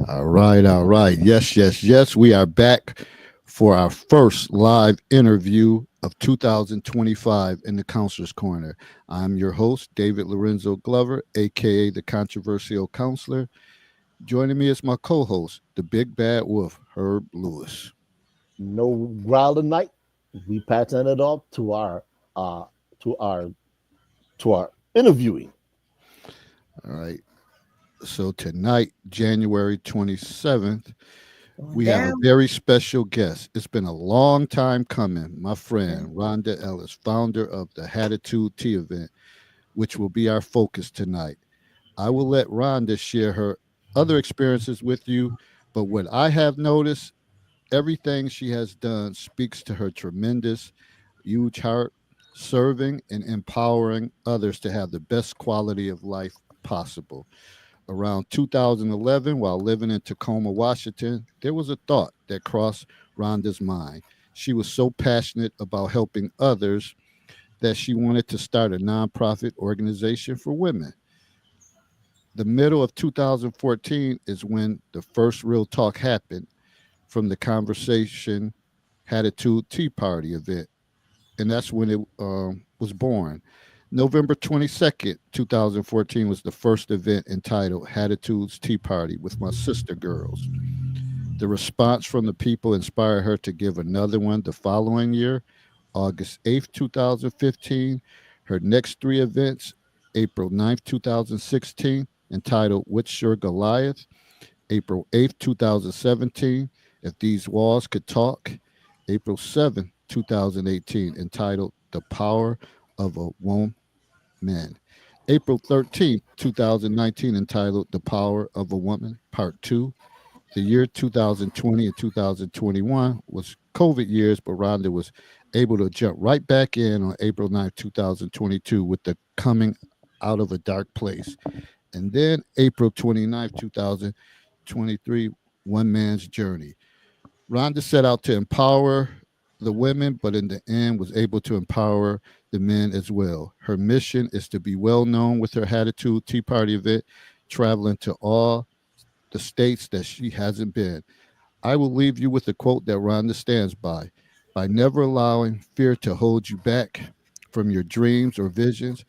All right, all right. Yes, yes, yes. We are back for our first live interview of 2025 in the Counselor's Corner. I'm your host, David Lorenzo Glover, aka the Controversial Counselor. Joining me is my co-host, the Big Bad Wolf, Herb Lewis. No growl tonight. We pattern it off uh to our to our interviewing. All right. So tonight, January 27th, Going we have a down. very special guest. It's been a long time coming. My friend, Rhonda Ellis, founder of the Hattitude Tea event, which will be our focus tonight. I will let Rhonda share her other experiences with you, but what I have noticed, everything she has done speaks to her tremendous, huge heart, serving and empowering others to have the best quality of life possible. Around 2011, while living in Tacoma, Washington, there was a thought that crossed Rhonda's mind. She was so passionate about helping others that she wanted to start a nonprofit organization for women. The middle of 2014 is when the first real talk happened from the conversation Hattitude Tea Party event, and that's when it was born. November 22nd, 2014 was the first event entitled Hattitude's Tea Party with my sister girls. The response from the people inspired her to give another one the following year, August 8th, 2015. Her next three events, April 9th, 2016, entitled What's Your Goliath? April 8th, 2017, If These Walls Could Talk. April 7th, 2018, entitled The Power of a Woman. April 13th, 2019, entitled The Power of a Woman, Part 2. The year 2020 and 2021 was COVID years, but Rhonda was able to jump right back in on April 9th, 2022 with the Coming Out of a Dark Place. And then April 29th, 2023, One Man's Journey. Rhonda set out to empower the women, but in the end was able to empower the men as well. Her mission is to be well known with her Hattitude Tea Party event, traveling to all the states that she hasn't been. I will leave you with a quote that Rhonda stands by never allowing fear to hold you back from your dreams or visions.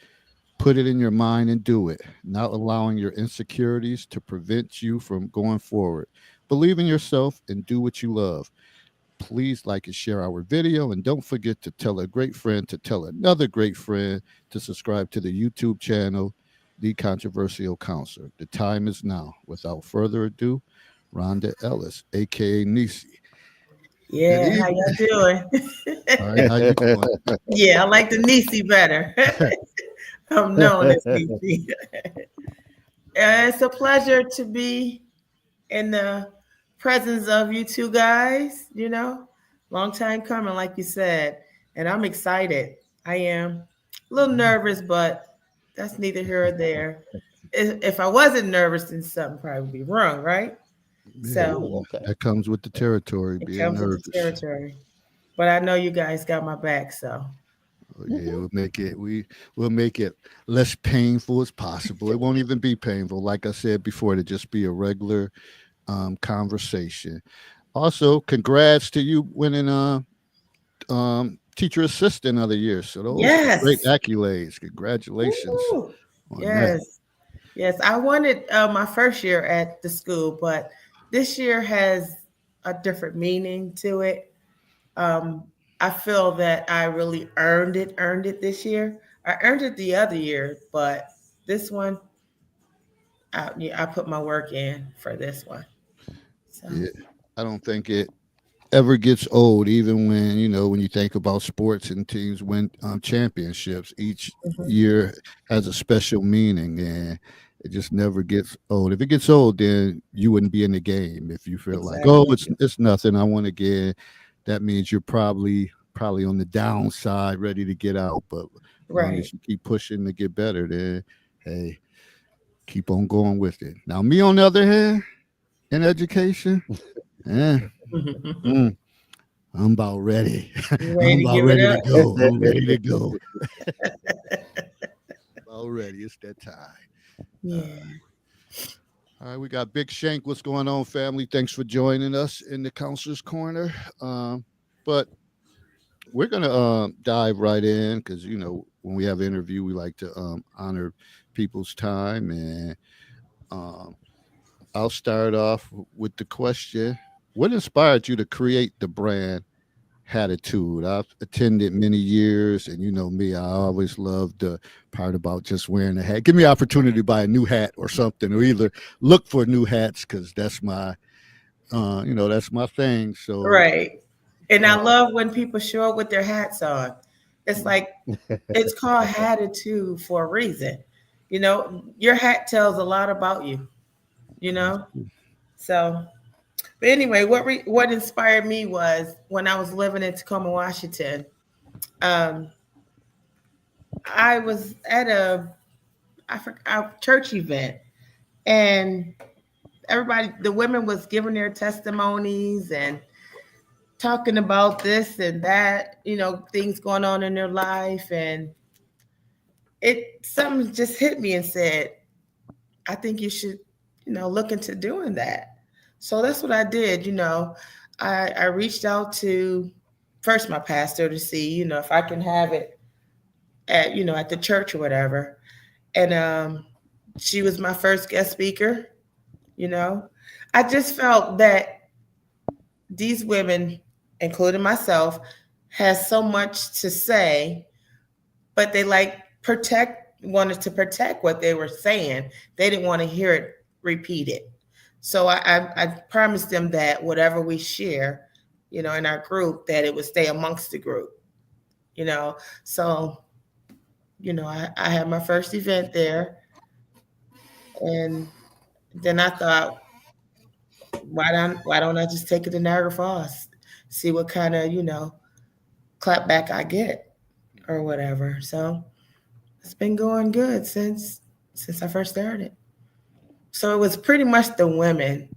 Put it in your mind and do it, not allowing your insecurities to prevent you from going forward. Believe in yourself and do what you love. Please like and share our video, and don't forget to tell a great friend to tell another great friend to subscribe to the YouTube channel, The Controversial Counselor. The time is now. Without further ado, Rhonda Ellis, aka Necey. Good Yeah, how evening. y'all doing? All right, how you doing? Yeah, I like the Necey better. I'm known as Necey. It's a pleasure to be in the presence of you two guys. Long time coming, like you said, and I'm excited. I am a little nervous, but that's neither here or there. If I wasn't nervous, then something probably would be wrong, right? Yeah, So Oh, okay. that comes with the territory, it being comes with the nervous. territory. But I know you guys got my back, so Oh, yeah, we'll make it less painful as possible. It won't even be painful. Like I said before, to just be a regular conversation. Also, congrats to you winning teacher assistant of the year. So those are great yes. accolades. Congratulations Woo. on that. Yes. Yes. I wanted my first year at the school, but this year has a different meaning to it. Um, I feel that I really earned it this year. I earned it the other year, but this one, I put my work in for this one. So, Yeah, I don't think it ever gets old, even when when you think about sports and teams win championships. Each mhm. year has a special meaning, and it just never gets old. If it gets old, then you wouldn't be in the game. If you feel like, oh, Exactly. it's nothing, I want to get, that means you're probably on the downside, ready to get out. But as long Right. as you keep pushing to get better, then hey, keep on going with it. Now, me on the other hand, in education, eh, mm, I'm about ready. You ready I'm to about give it ready to up? go. I'm ready to go. About ready. It's that time. Yeah. Uh, All right, we got Big Shank. What's going on, family? Thanks for joining us in the Counselor's Corner. But we're gonna dive right in because when we have an interview, we like to honor people's time, and um, I'll start off with the question: what inspired you to create the brand Hattitude? I've attended many years, and you know me, I always love the part about just wearing a hat. Give me an opportunity to buy a new hat or something, or either look for new hats because that's my, that's my thing. So, Right. And I uh, love when people show up with their hats on. It's like it's called Hattitude for a reason. Your hat tells a lot about you, you know? So, but anyway, what inspired me was when I was living in Tacoma, Washington. Um, I was at a church event, and everybody, the women was giving their testimonies and talking about this and that, things going on in their life, and it something just hit me and said, I think you should, look into doing that. So that's what I did. I reached out to first my pastor to see, if I can have it at the church or whatever. And she was my first guest speaker. You know, I just felt that these women, including myself, has so much to say, but they wanted to protect what they were saying. They didn't want to hear it repeated. So I promised them that whatever we share, in our group, that it would stay amongst the group. You know, so I had my first event there, and then I thought, why don't I just take it to Niagara Falls, see what kind of clap back I get or whatever. So it's been going good since I first started. So it was pretty much the women,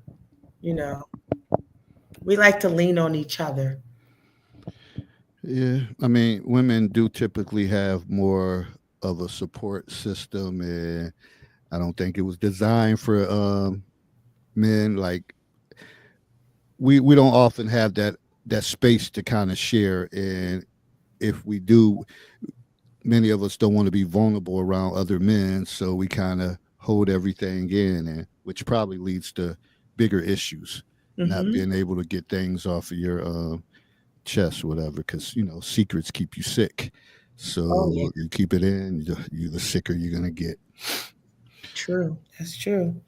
you know. We like to lean on each other. yeah, I mean, women do typically have more of a support system, and I don't think it was designed for men. Like we don't often have that space to kind of share, and if we do, many of us don't want to be vulnerable around other men, so we kind of hold everything in, and which probably leads to bigger issues, not Hmm. being able to get things off of your chest, whatever, because secrets keep you sick. Oh yeah, So you keep it in, the sicker you're gonna get. true. That's true.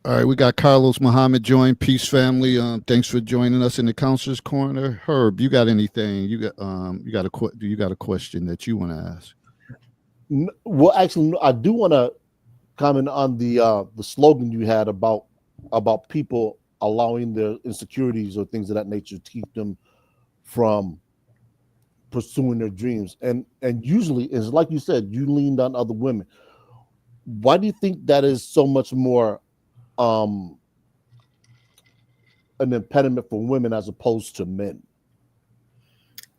All right, we got Carlos Muhammad join. Peace family. Thanks for joining us in the counselor's corner. Herb, you got anything? Do you got a question that you want to ask? Well, actually, no, I do want to comment on the slogan you had about people allowing their insecurities or things of that nature to keep them from pursuing their dreams. And usually, it's like you said, you leaned on other women. Why do you think that is so much more um, an impediment for women as opposed to men?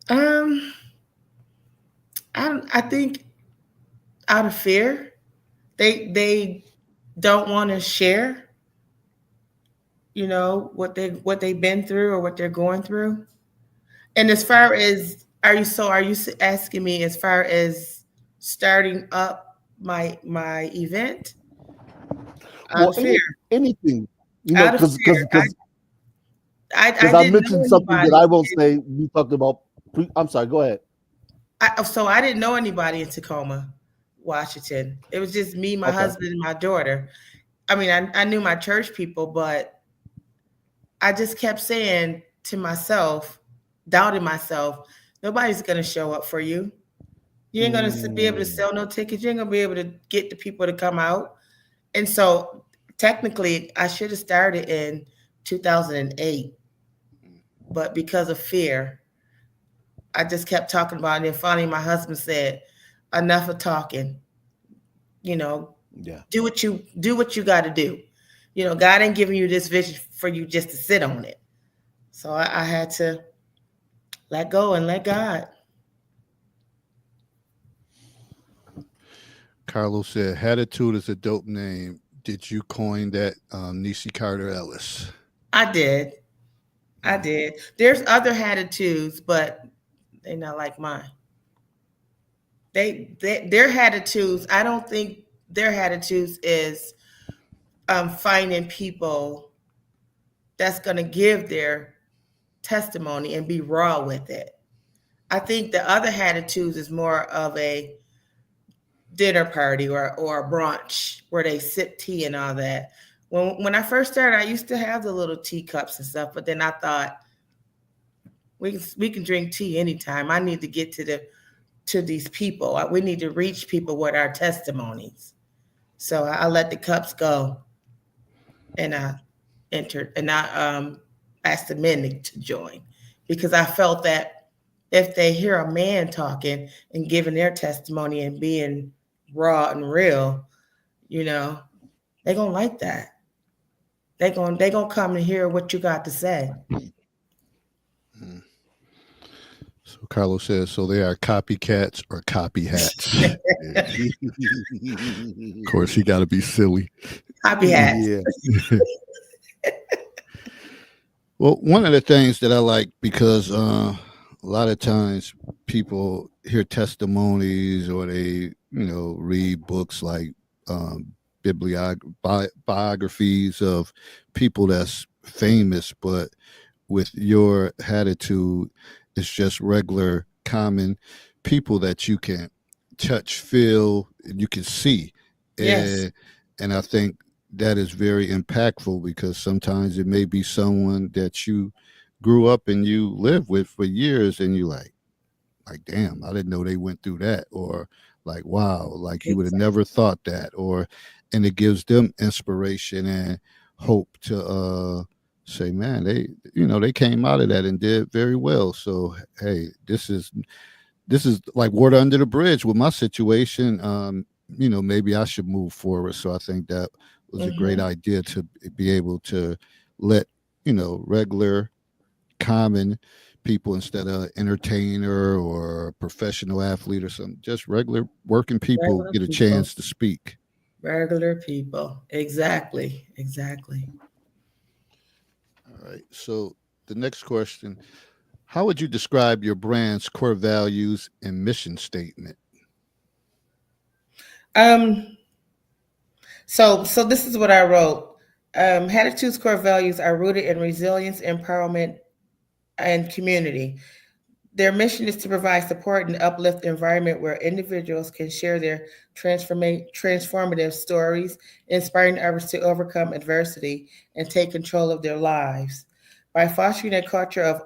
Um, I think out of fear, they don't want to share, what they've been through or what they're going through. And as far as are you asking me as far as starting up my event out Well, of fear? anything, Out of because fear, I I didn't know mentioned something that anybody. I won't say. We talked about. I'm sorry. Go ahead. So I didn't know anybody in Tacoma, Washington. It was just me, my Okay. husband, and my daughter. I mean, I knew my church people, but I just kept saying to myself, doubting myself, nobody's gonna show up for you. You ain't gonna be able to Mm, sell no tickets. You ain't gonna be able to get the people to come out. And so technically, I should have started in 2008, but because of fear, I just kept talking about it. And finally, my husband said, "Enough of talking. You know, yeah. do what you got to do. God ain't giving you this vision for you just to sit on it." So I had to let go and let God. Carlos said, Hattitude is a dope name. Did you coin that, Necey Carter Ellis? I did. I did. There's other Hattitudes, but they're not like mine. Their Hattitudes. I don't think their Hattitudes is finding people that's going to give their testimony and be raw with it. I think the other Hattitudes is more of a dinner party or a brunch where they sip tea and all that. When I first started, I used to have the little teacups and stuff, but then I thought we can drink tea anytime. I need to get to these people. We need to reach people with our testimonies. So I let the cups go, and I entered, and I asked the men to join, because I felt that if they hear a man talking and giving their testimony and being raw and real, they're gonna like that. They gonna come and hear what you got to say. Mm. So Carlos says, so they are copycats or copy hats. Of course, he got to be silly. Copy hats. Yeah. Well, one of the things that I like, because a lot of times people hear testimonies or they, read books like biographies of people that's famous, but with your attitude, it's just regular, common people that you can touch, feel, and you can see. Yes. And I think that is very impactful, because sometimes it may be someone that you grew up and you lived with for years, and you like, damn, I didn't know they went through that, or like, wow, like you would have never thought that, and it gives them inspiration and hope to say, man, they came out of that and did very well. So hey, this is like water under the bridge with my situation. Maybe I should move forward. So I think that was a great idea, to be able to let regular, common people, instead of entertainer or professional athlete or something, just regular working people, get a chance to speak. Regular people. Exactly. All right. So the next question: how would you describe your brand's core values and mission statement? So this is what I wrote. Hattitude's core values are rooted in resilience, empowerment, and community. Their mission is to provide support and uplift environment where individuals can share their transformative stories, inspiring others to overcome adversity and take control of their lives. By fostering a culture of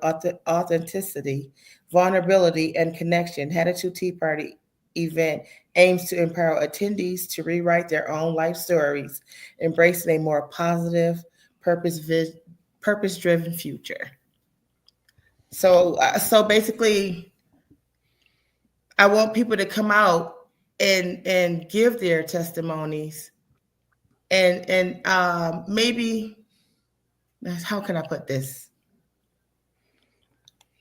authenticity, vulnerability, and connection, Hattitude Tea Party event aims to empower attendees to rewrite their own life stories, embracing a more positive, purpose-driven future. So basically, I want people to come out and give their testimonies, and maybe, how can I put this?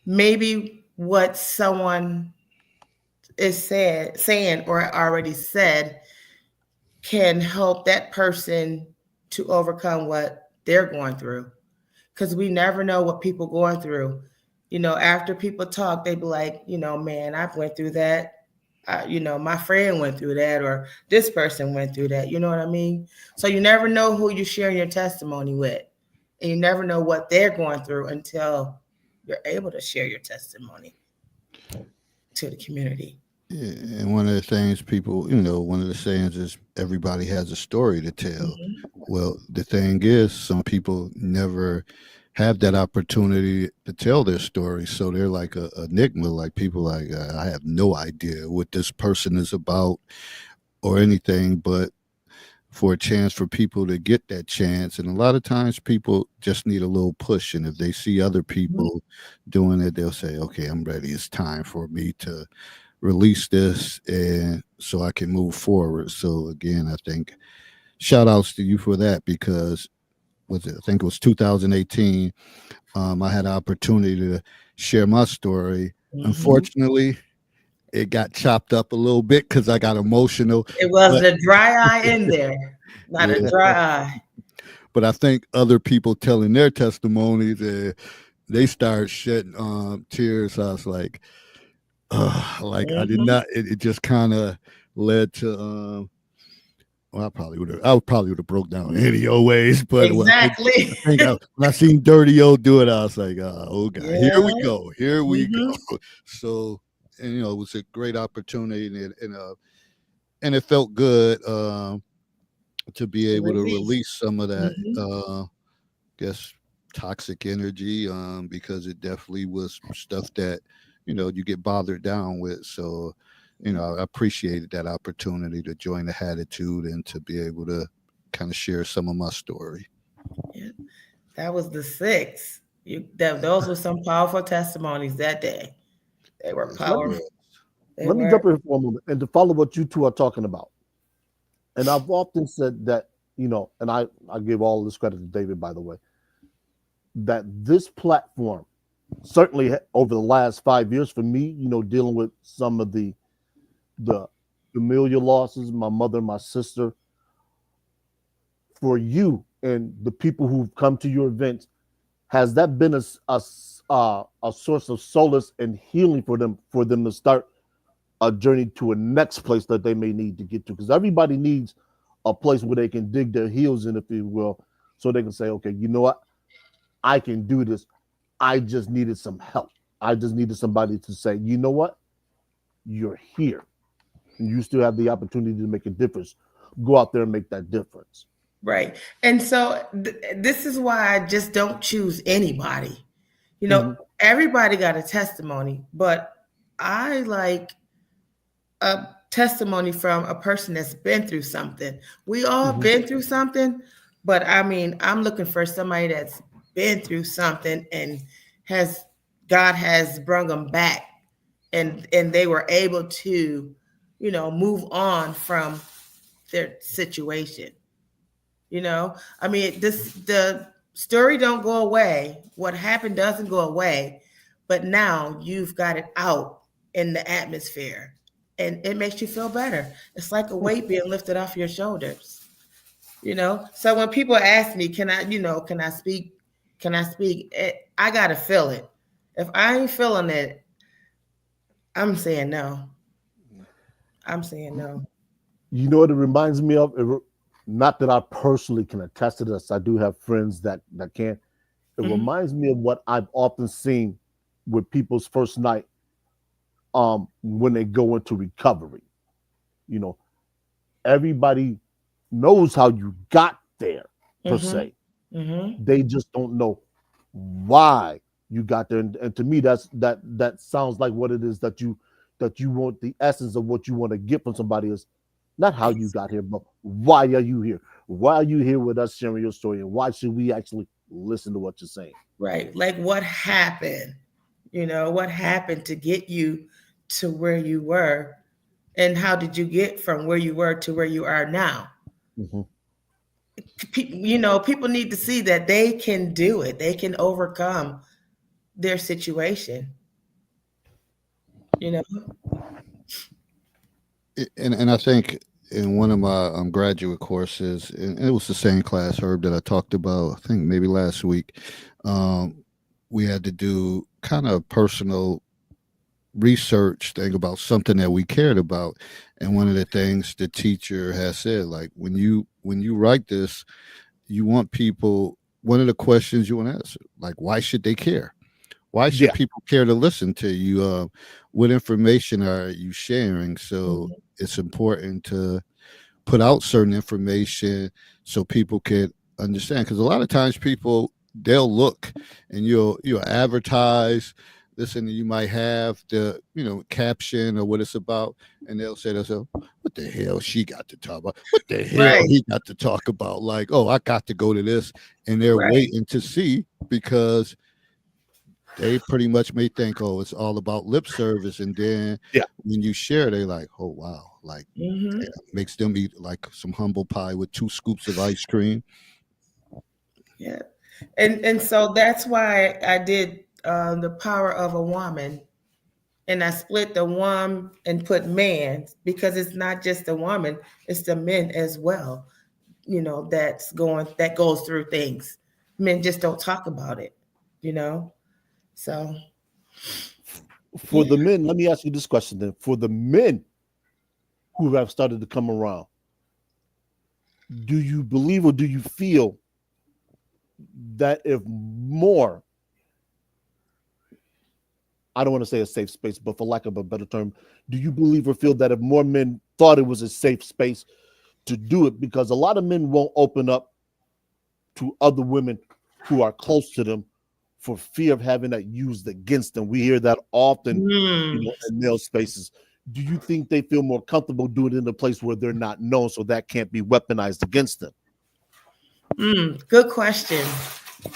Maybe what someone is saying or already said can help that person to overcome what they're going through, because we never know what people going through. After people talk, they be like, man, I've went through that. My friend went through that, or this person went through that. You know what I mean? So you never know who you're sharing your testimony with, and you never know what they're going through until you're able to share your testimony to the community. Yeah, and one of the things people, one of the sayings is everybody has a story to tell. Mm-hmm. Well, the thing is, some people never have that opportunity to tell their story, so they're like a enigma. Like people like, I have no idea what this person is about or anything, but for a chance for people to get that chance. And a lot of times people just need a little push, and if they see other people doing it, they'll say, okay, I'm ready, it's time for me to release this, and so I can move forward. So again, I think shout outs to you for that, because I think it was 2018. I had an opportunity to share my story. Unfortunately, it got chopped up a little bit because I got emotional. It was the dry eye in there. not a Yeah. dry eye. But I think other people telling their testimonies, they start shedding tears. I was like I did Mhm. not. It just kind of led to. Well, I probably would have broke down any old ways. But Exactly. when I seen Dirty O do it, I was like, oh God, here we Yeah. go, here we Mhm. go. So, and it was a great opportunity, and it felt good to be To able to release. release some of that. Mhm. Guess toxic energy because it definitely was stuff that you get bothered down with. So I appreciated that opportunity to join the Hattitude and to be able to kind of share some of my story. Yeah. That was the sixth. Those were some powerful testimonies that day. They were Yes, Let it me powerful. was. They let me were. jump in for a moment and to follow what you two are talking about. And I've often said that, and I give all this credit to David, by the way, that this platform, certainly over the last 5 years for me, dealing with some of the familial losses, my mother, my sister, for you and the people who've come to your events, has that been a source of solace and healing for them to start a journey to a next place that they may need to get to? Because everybody needs a place where they can dig their heels in, if you will, so they can say, okay, you know what, I can do this. I just needed some help. I just needed somebody to say, you know what, you're here. You still have the opportunity to make a difference. Go out there and make that difference. Right. And so this is why I just don't choose anybody. Mm-hmm. Everybody got a testimony, but I like a testimony from a person that's been through something. We all Mm-hmm. been through something, but I mean, I'm looking for somebody that's been through something and has God has brung them back and they were able to, move on from their situation. I mean, the story don't go away. What happened doesn't go away, but now you've got it out in the atmosphere, and it makes you feel better. It's like a weight being lifted off your shoulders. So when people ask me, can I, can I speak? Can I speak? I gotta feel it. If I ain't feeling it, I'm saying no. I'm saying no. You know what it reminds me of? Not that I personally can attest to this. I do have friends that can. It Mhm. reminds me of what I've often seen with people's first night when they go into recovery. You know, everybody knows how you got there per Mhm. se. Mhm. They just don't know why you got there. And to me, that sounds like what it is that you want. The essence of what you want to get from somebody is not how you got here, but why are you here? Why are you here with us sharing your story? And why should we actually listen to what you're saying? Right. Like what happened? What happened to get you to where you were? And how did you get from where you were to where you are now? Mm-hmm. People need to see that they can do it. They can overcome their situation, you know? And I think in one of my graduate courses, and it was the same class, Herb, that I talked about, I think maybe last week, um, we had to do kind of personal research thing about something that we cared about. And one of the things the teacher has said, like when you write this, you want people, one of the questions you want to answer, like, why should they care? Why should Yeah. people care to listen to you? What information are you sharing? So Mhm. it's important to put out certain information so people can understand. Because a lot of times people, they'll look and you'll advertise this, and you might have the caption or what it's about, and they'll say to themselves, "What the hell she got to talk about? What the hell Right, he got to talk about?" Like, oh, I got to go to this, and they're right. waiting to see because they pretty much may think, oh, it's all about lip service, and then Yeah. when you share, they like, oh wow, like Hmm. damn, makes them eat like some humble pie with 2 scoops of ice cream. Yeah. And so that's why I did the power of a woman, and I split the woman and put man because it's not just the woman, it's the men as well. that goes through things. Men just don't talk about it, you know. So For yeah. the men, let me ask you this question then. For the men who have started to come around, do you believe or do you feel that if more, I don't want to say a safe space, but for lack of a better term, do you believe or feel that if more men thought it was a safe space to do it, because a lot of men won't open up to other women who are close to them for fear of having that used against them? We hear that often, Mm, in male spaces. Do you think they feel more comfortable doing it in a place where they're not known, so that can't be weaponized against them? good question.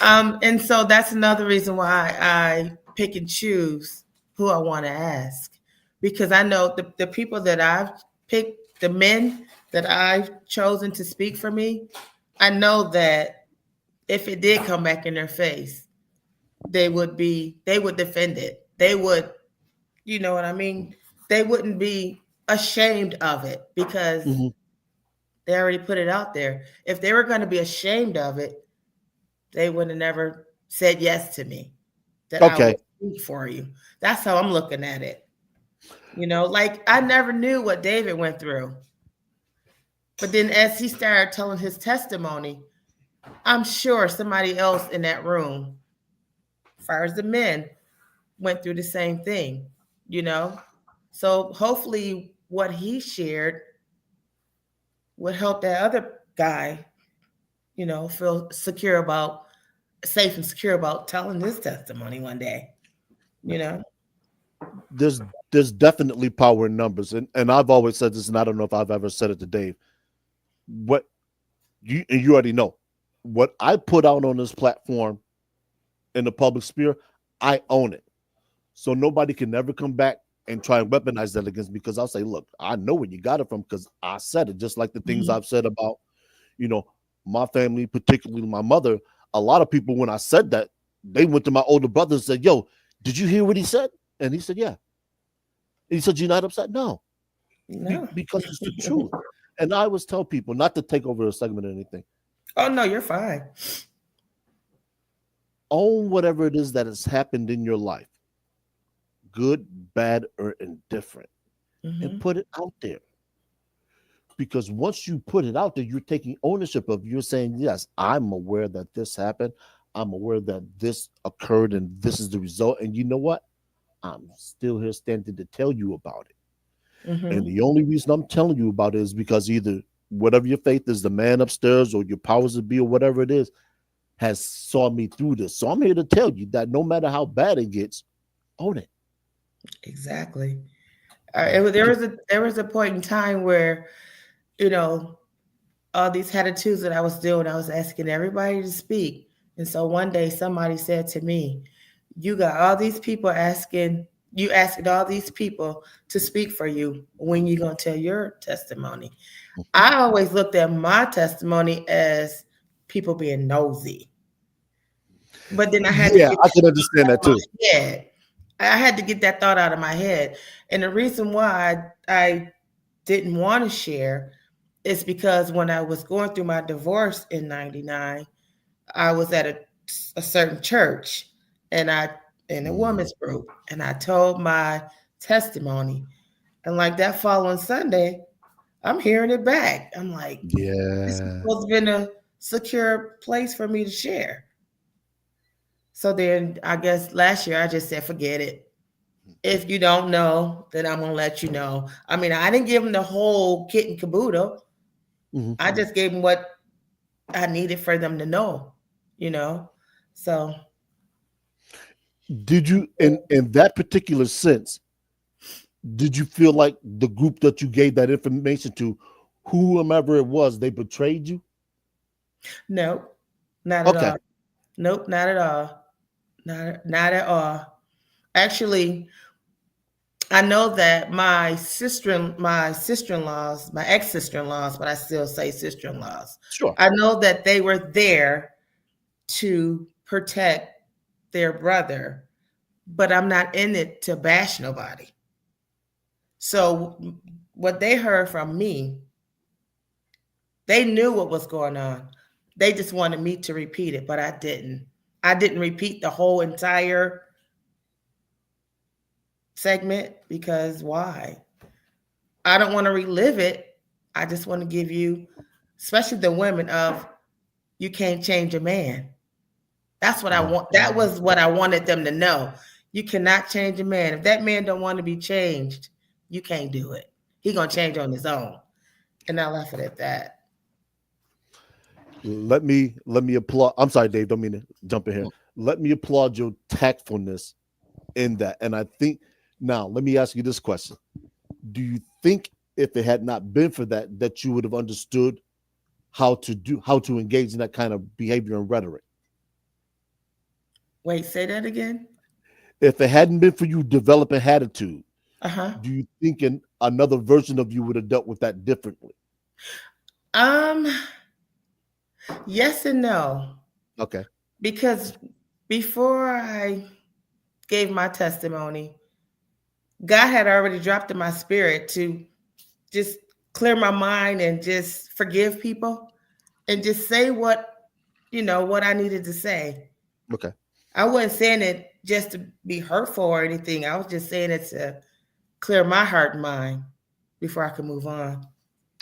And so that's another reason why I pick and choose who I want to ask, because I know the people that I've picked, the men that I've chosen to speak for me, I know that if it did come back in their face, they would defend it. They would, you know what I mean? They wouldn't be ashamed of it because Mm-hmm. they already put it out there. If they were going to be ashamed of it, they would have never said yes to me, that I Okay. will speak for you. That's how I'm looking at it. Like I never knew what David went through. But then as he started telling his testimony, I'm sure somebody else in that room, as far as the men, went through the same thing, you know? So hopefully what he shared would help that other guy, feel safe and secure about telling his testimony one day, you know? There's there's definitely power in numbers, and I've always said this, and I don't know if I've ever said it to Dave. What you already know, what I put out on this platform in the public sphere, I own it. So nobody can never come back and try and weaponize that against me, because I'll say, look, I know where you got it from because I said it. Just like the things Mhm. I've said about, you know, my family, particularly my mother. A lot of people, when I said that, they went to my older brother and said, yo, did you hear what he said? And he said, yeah. And he said, you're not upset? No, No. because it's the truth. And I always tell people not to take over a segment or anything. Oh no, you're fine. Own whatever it is that has happened in your life, good, bad, or indifferent, and Hmm. put it out there. Because once you put it out there, you're taking ownership of, you're saying, yes, I'm aware that this happened. I'm aware that this occurred and this is the result. And you know what? I'm still here standing to tell you about it. And Hmm. the only reason I'm telling you about it is because either whatever your faith is, the man upstairs or your powers that be or whatever it is, has saw me through this. So I'm here to tell you that no matter how bad it gets, own it. Exactly. There Because was a point in time where, you know, all these attitudes that I was doing, I was asking everybody to speak. And so one day somebody said to me, you got all these people you asking all these people to speak for you. When you gonna tell your testimony? I always looked at my testimony as people being nosy. But then I had to yeah, get I that can out understand of that too. my head. I had to get that thought out of my head. And the reason why I didn't want to share is because when I was going through my divorce in 99, I was at a certain church and in a Mm, women's group, and I told my testimony. And like that following Sunday, I'm hearing it back. I'm like, this is yeah. supposed to be a secure place for me to share. So then I guess last year I just said, forget it. If you don't know, then I'm gonna let you know. I mean, I didn't give them the whole kit and caboodle. Mhm. I just gave them what I needed for them to know, you know. So Did you, in that particular sense, did you feel like the group that you gave that information to, whomever it was, they betrayed you? no, not at Okay. all. Nope, not at all. Not at all. Actually, I know that my sister-in-laws, my ex-sister-in-laws, but I still say sister-in-laws. Sure. I know that they were there to protect their brother, but I'm not in it to bash nobody. So what they heard from me, They knew what was going on. They just wanted me to repeat it, but I didn't. I didn't repeat the whole entire segment because why? I don't want to relive it. I just want to give you, especially the women, of you can't change a man. That's what I Right. want. That was what I wanted them to know. You cannot change a man. If that man don't want to be changed, you can't do it. He gonna change on his own. And I left it at that. Let me applaud. I'm sorry, Dave. Don't mean to jump in here. Let me applaud your tactfulness in that. And I think now let me ask you this question: do you think if it had not been for that, that you would have understood how to engage in that kind of behavior and rhetoric? Wait, say that again. If it hadn't been for you developing attitude, Uh-huh. do you think another version of you would have dealt with that differently? Um, yes and no. Okay. Because before I gave my testimony, God had already dropped in my spirit to just clear my mind and just forgive people and just say what I needed to say. Okay. I wasn't saying it just to be hurtful or anything. I was just saying it to clear my heart and mind before I could move on.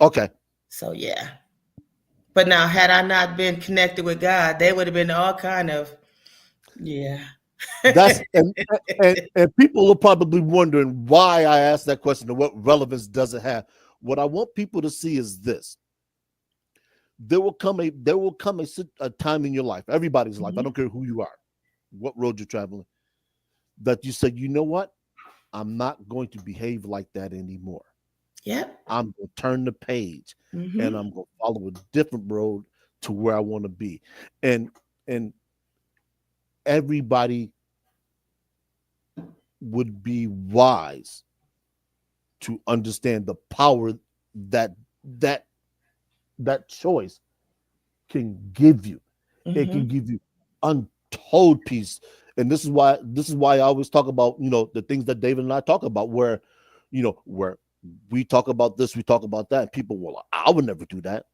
Okay. So yeah. But now had I not been connected with God, they would have been all kind of yeah. That's and people are probably wondering why I asked that question and what relevance does it have. What I want people to see is this: there will come a time in your life, everybody's life. I don't care who you are, what road you're traveling, that you say, you know what, I'm not going to behave like that anymore. Yep. I'm going to turn the page and Mm-hmm. I'm going to follow a different road to where I want to be. And everybody would be wise to understand the power that that that choice can give you. It can give you untold peace. And this is why I always talk about, the things that David and I talk about, where we talk about this, we talk about that, and people will, I would never do that.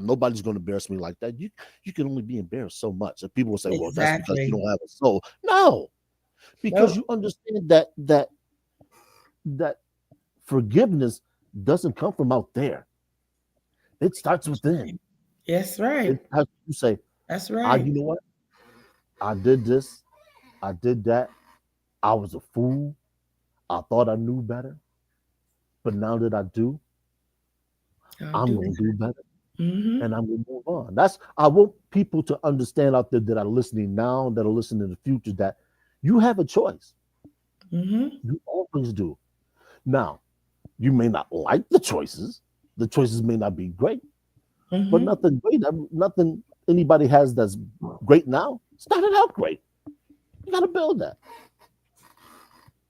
Nobody's going to embarrass me like that. You can only be embarrassed so much. And people will say, well, that's because you Exactly. don't have a soul. No, because Nope. you understand that forgiveness doesn't come from out there. It starts within. Yes, right. It has to say, That's right. you know what? I did this. I did that. I was a fool. I thought I knew better. But now that I do, I'll I'm do going that. to do better. Mm-hmm. And I'm going to move on. I want people to understand out there that are listening now, that are listening in the future, that you have a choice. Mm-hmm. You always do. Now, you may not like the choices. The choices may not be great, but Mm-hmm. nothing anybody has that's great now started out great. You got to build that.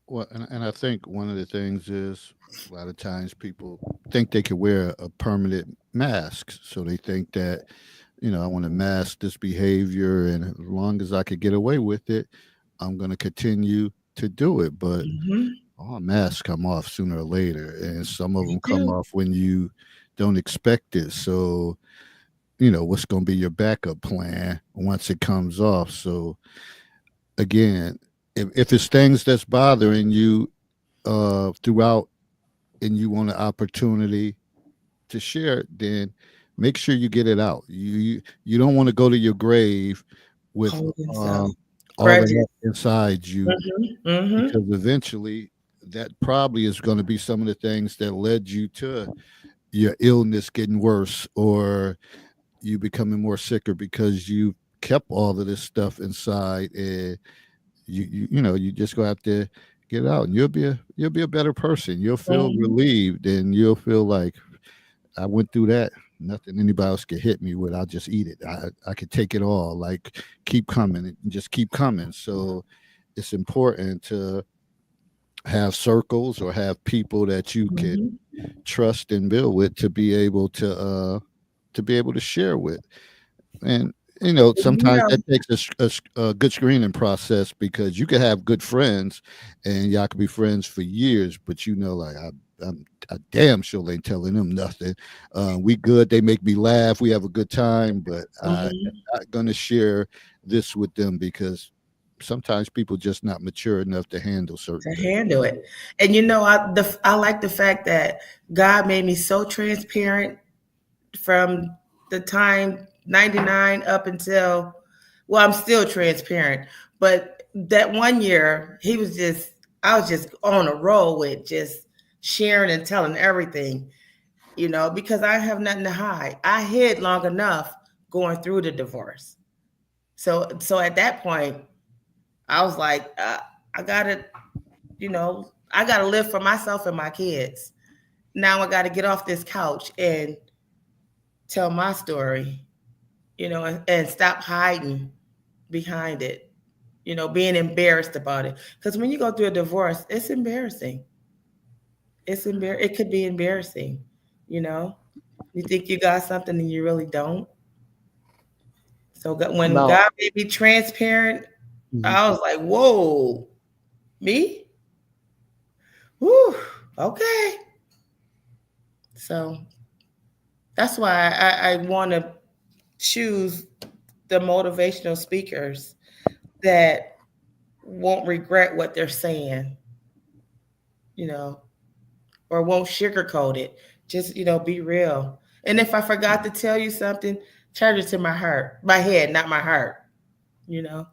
Well, and I think one of the things is a lot of times people think they can wear a permanent mask. So they think that, I want to mask this behavior. And as long as I could get away with it, I'm going to continue to do it. But Mm-hmm. all masks come off sooner or later. And some of They them come do. off when you don't expect it. So, what's going to be your backup plan once it comes off? So, again, if it's things that's bothering you throughout and you want an opportunity to share it, then make sure you get it out. You don't want to go to your grave with Holding some all of grudges. that inside you, Mm-hmm. Mm-hmm. because eventually that probably is going to be some of the things that led you to your illness getting worse, or you becoming more sicker because you kept all of this stuff inside, and you just go out there, get out, and you'll be a better person. You'll feel Mm-hmm. relieved, and you'll feel like, I went through that. Nothing anybody else could hit me with. I'll just eat it. I could take it all. Like, keep coming and just keep coming. So it's important to have circles or have people that you can Mm-hmm. trust and build with, to be able to share with. And You sometimes know, that takes a good screening process, because you can have good friends and y'all can be friends for years, but like, I I damn sure ain't telling them nothing. We good. They make me laugh. We have a good time, but I am Mhm. not going to share this with them because sometimes people just not mature enough to handle certain To things. handle it. And I like the fact that God made me so transparent from the time 99 up until, well, I'm still transparent, but that one year I was just on a roll with just sharing and telling everything, because I have nothing to hide. I hid long enough going through the divorce. So at that point, I was like, I gotta, I gotta live for myself and my kids. Now I gotta get off this couch and tell my story, and stop hiding behind it, being embarrassed about it. Because when you go through a divorce, it's embarrassing. It could be embarrassing, you know. You think you got something and you really don't. So when Now, God made me transparent, mhm, I was like, "Whoa, me? Whew, okay." So that's why I want to choose the motivational speakers that won't regret what they're saying, you know, or won't sugarcoat it. Just, be real. And if I forgot to tell you something, charge it to my head, not my heart, you know.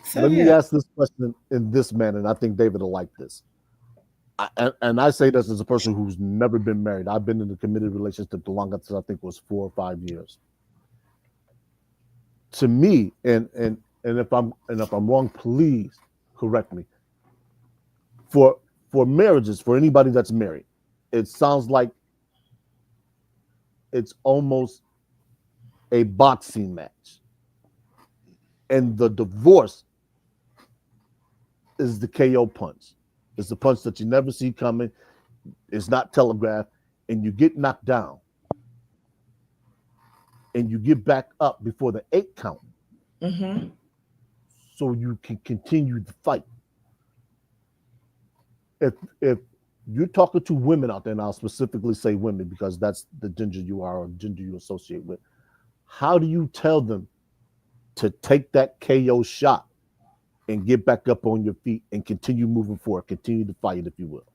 So let me yeah. ask this question in this manner, and I think David will like this. And I say this as a person who's never been married. I've been in a committed relationship the longest I think was 4 or 5 years. To me, and if I'm wrong, please correct me. For marriages, for anybody that's married, it sounds like it's almost a boxing match, and the divorce is the KO punch. It's the punch that you never see coming. It's not telegraphed, and you get knocked down, and you get back up before the 8 count, Mm-hmm. so you can continue the fight. If you're talking to women out there, and I'll specifically say women because that's the gender you are or gender you associate with, how do you tell them to take that KO shot and get back up on your feet and continue moving forward, continue to fight, if you will?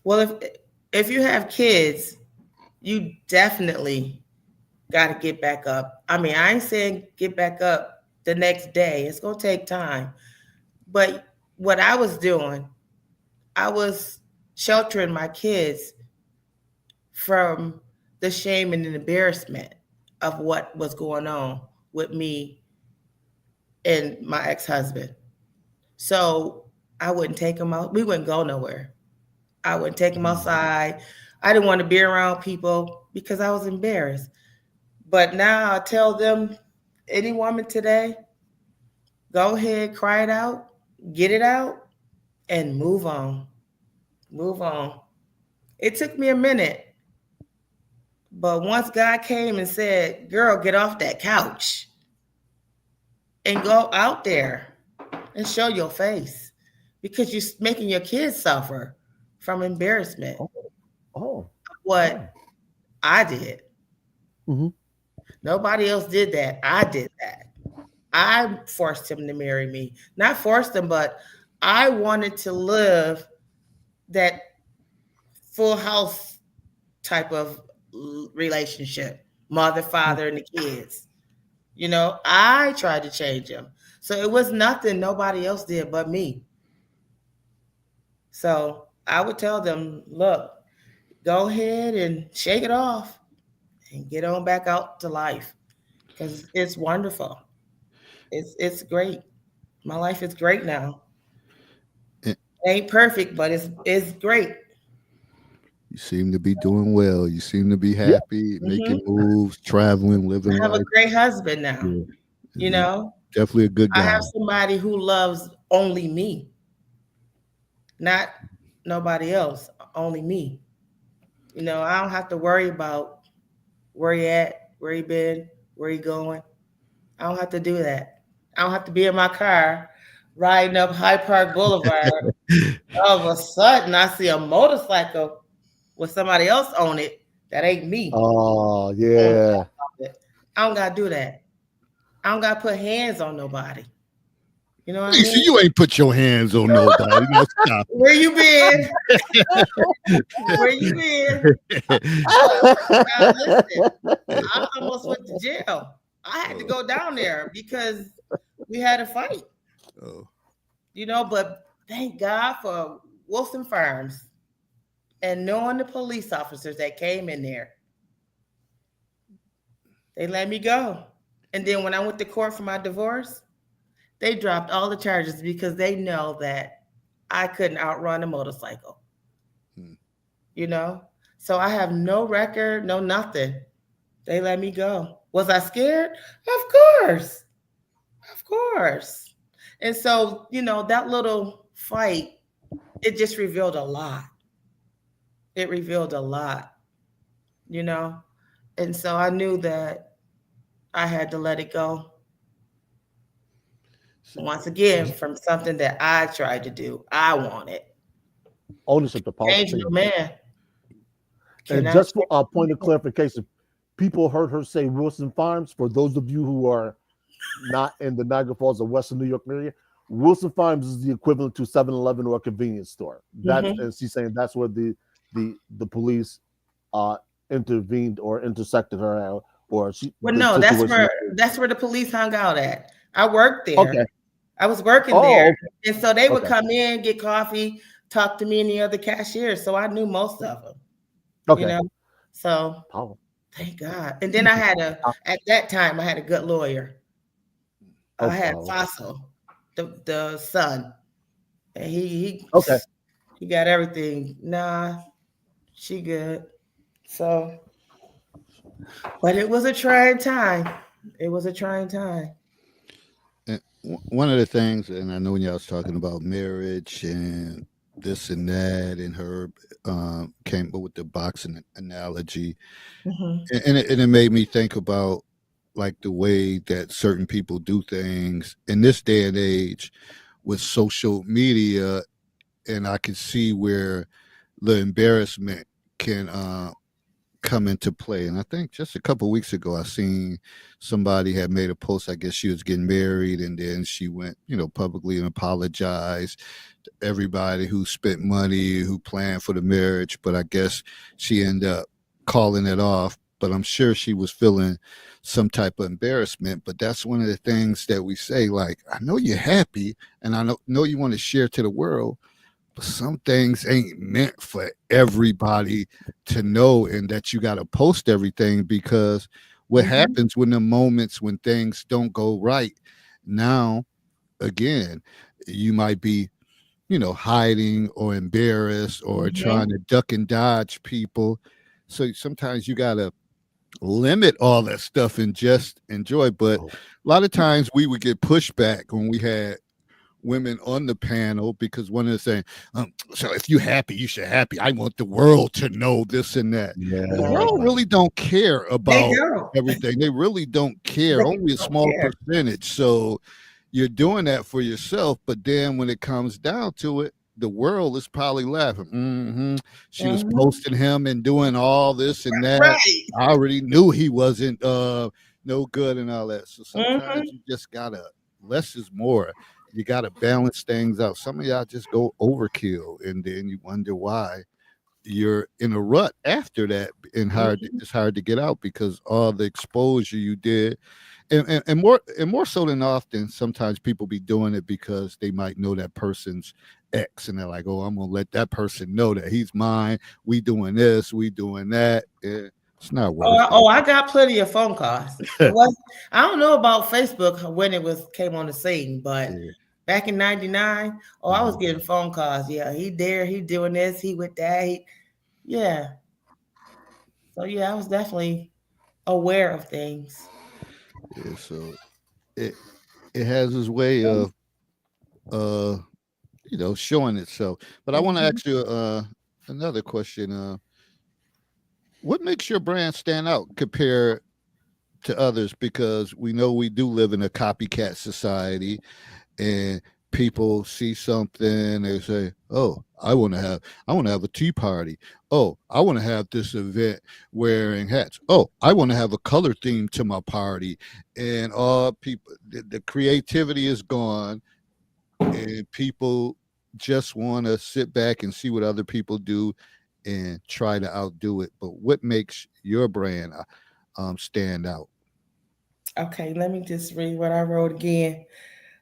Well, if you have kids, you definitely got to get back up. I mean, I ain't saying get back up the next day. It's gonna take time. But what I was doing, I was sheltering my kids from the shame and the embarrassment of what was going on with me and my ex-husband. So I wouldn't take them out. We wouldn't go nowhere. I wouldn't take them Mhm. outside. I didn't want to be around people because I was embarrassed. But now I tell them, any woman today, go ahead, cry it out, get it out, and move on. Move on. It took me a minute, but once God came and said, "Girl, get off that couch and go out there and show your face," because you're making your kids suffer from embarrassment. Oh, oh, What oh. I did. Hmm. Nobody else did that. I did that. I forced him to marry me. Not forced him, but I wanted to live that full house type of relationship, mother, father, and the kids. I tried to change him. So it was nothing nobody else did but me. So I would tell them, look, go ahead and shake it off and get on back out to life because it's wonderful. It's great. My life is great now. And Ain't perfect, but it's great. you seem to be doing well. You seem to be Yeah. happy, Hmm. making moves, traveling, I living have a life. great husband now. Yeah. You And know, definitely a good I guy. have somebody who loves only me, not nobody else, only me. I don't have to worry about where he at, where he been, where he going. I don't have to do that. I don't have to be in my car riding up High Park Boulevard. All of a sudden, I see a motorcycle with somebody else on it that ain't me. Oh On yeah. top of it. I don't gotta do that. I don't gotta put hands on nobody. You know what I Lisa, mean? you ain't put your hands on nobody. Now stop Where you been? Where you been? Now listen, I almost went to jail. I had to go down there because we had a fight. Oh, But thank God for Wilson Farms and knowing the police officers that came in there. They let me go. And then when I went to court for my divorce, they dropped all the charges because they know that I couldn't outrun a motorcycle. hmm. you know? So I have no record, no nothing. They let me go. Was I scared? Of course. Of course. And so, that little fight, it just revealed a lot. It revealed a lot, you know? And so I knew that I had to let it go once again from something that I tried to do. I wanted. Ownership, the powerful Change thing. no man. And Cannot just for change a no point of man. clarification, people heard her say Wilson Farms. For those of you who are not in the Niagara Falls or Western New York area, Wilson Farms is the equivalent to 7-Eleven or a convenience store. That's Mhm. and she's saying that's where the police intervened or intersected her or Well, the no, that's situation. where that's where the police hung out at. I worked Okay. there. I was working there. Oh, okay. And so they would Okay. come in, get coffee, talk to me and the other cashiers. So I knew most of them, you Okay. know. So Power. thank God. And then at that time, I had a good lawyer. Oh, I had power. Fossil, the son. And he Okay. he got everything. Nah, she good. So, but it was a trying time. It was a trying time. And one of the things, and I know when y'all was talking about marriage and this and that, and her came up with the boxing analogy, Mhm. and it made me think about like the way that certain people do things in this day and age with social media, and I can see where the embarrassment can come into play. And I think just a couple of weeks ago, I seen somebody had made a post. I guess she was getting married, and then she went, publicly and apologized to everybody who spent money, who planned for the marriage. But I guess she ended up calling it off. But I'm sure she was feeling some type of embarrassment. But that's one of the things that we say. Like, I know you're happy, and I know you want to share to the world, but some things ain't meant for everybody to know, and that you got to post everything, because what Mhm. happens when the moments when things don't go right, now again, you might be, hiding or embarrassed or trying Mhm. to duck and dodge people. So sometimes you got to limit all that stuff and just enjoy. But Oh, a lot of times we would get pushback when we had women on the panel, because one is saying, so if you happy, you should happy. I want the world to know this and that. The yeah. world really don't care They about don't. everything. They really don't care. They Only a don't small care. percentage. So you're doing that for yourself. But then when it comes down to it, the world is probably laughing. She was Mhm. posting him and doing all this and that. Right. I already knew he wasn't no good and all that. So sometimes Mhm. you just gotta, less is more. You got to balance things out. Some of y'all just go overkill, and then you wonder why you're in a rut after that, and Mhm. it's hard to get out because all the exposure you did, and more so than often, sometimes people be doing it because they might know that person's ex, and they're like, oh, I'm gonna let that person know that he's mine. We doing this, we doing that. It's not Oh, worth it. I got plenty of phone calls. It was I don't know about Facebook when it was came on the scene, but Yeah. back in '99, I was Mhm. getting phone calls. Yeah, he there, he doing this, he with that. Yeah. So yeah, I was definitely aware of things. Yeah, so it it has its way of uh showing itself. But I want to Mhm. ask you another question. What makes your brand stand out compared to others? Because we know we do live in a copycat society, and people see something, they say, "Oh, I want to have a tea party. Oh, I want to have this event wearing hats. Oh, I want to have a color theme to my party." And all people, the creativity is gone, and people just want to sit back and see what other people do and try to outdo it. But what makes your brand stand out? Okay, let me just read what I wrote again.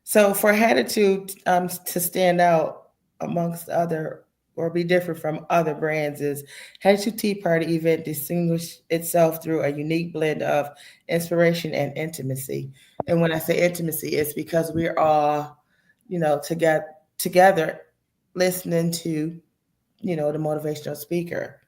So for Hattitude to stand out amongst other or be different from other brands is Hattitude Tea Party event distinguished itself through a unique blend of inspiration and intimacy. And when I say intimacy, it's because we're all, together listening to, the motivational speaker.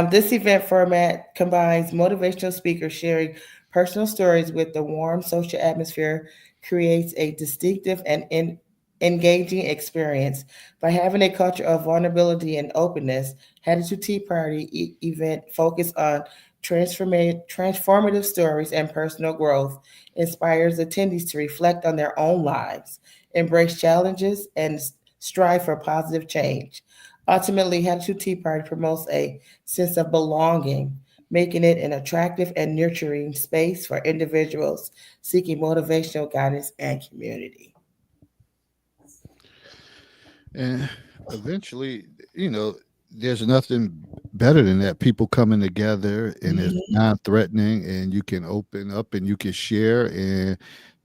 This event format combines motivational speakers sharing personal stories with the warm social atmosphere, creates a distinctive and engaging experience. By having a culture of vulnerability and openness, Attitude Tea Party event focus on transformative stories and personal growth, inspires attendees to reflect on their own lives, embrace challenges, and strive for positive change. Ultimately, Attitude Tea Party promotes a sense of belonging, making it an attractive and nurturing space for individuals seeking motivational guidance and community. And eventually, there's nothing better than that. People coming together and it's Mhm. non-threatening, and you can open up and you can share, and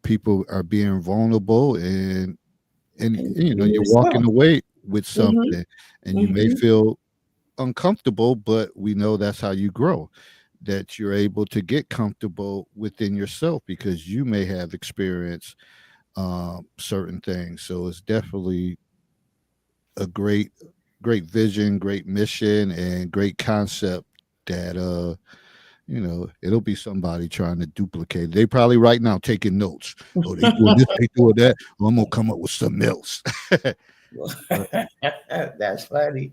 people are being vulnerable, and And be you're walking yourself. away with Mhm. something, and you may Mhm. feel uncomfortable, but we know that's how you grow. That you're able to get comfortable within yourself because you may have experienced certain things. So it's definitely a great vision, great mission, and great concept that it'll be somebody trying to duplicate it. They probably right now taking notes. Oh, they doing this, they doing that. Oh, I'm gonna come up with something else. but That's funny.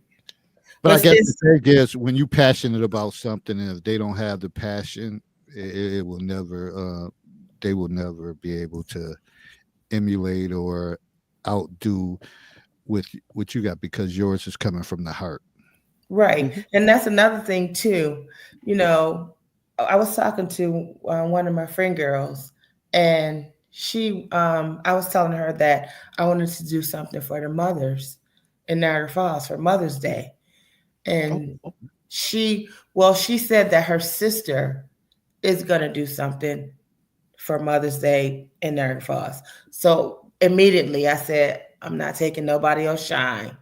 but I But guess the it's thing is, when you passionate about something, and if they don't have the passion, it will never. They will never be able to emulate or outdo with what you got because yours is coming from the heart. right. Mhm. And that's another thing too. You know, I was talking to one of my friend girls, and I was telling her that I wanted to do something for the mothers in Niagara Falls for Mother's Day. Oh, And oh, she said that her sister is going to do something for Mother's Day in Niagara Falls. So immediately I said, I'm not taking nobody else shine.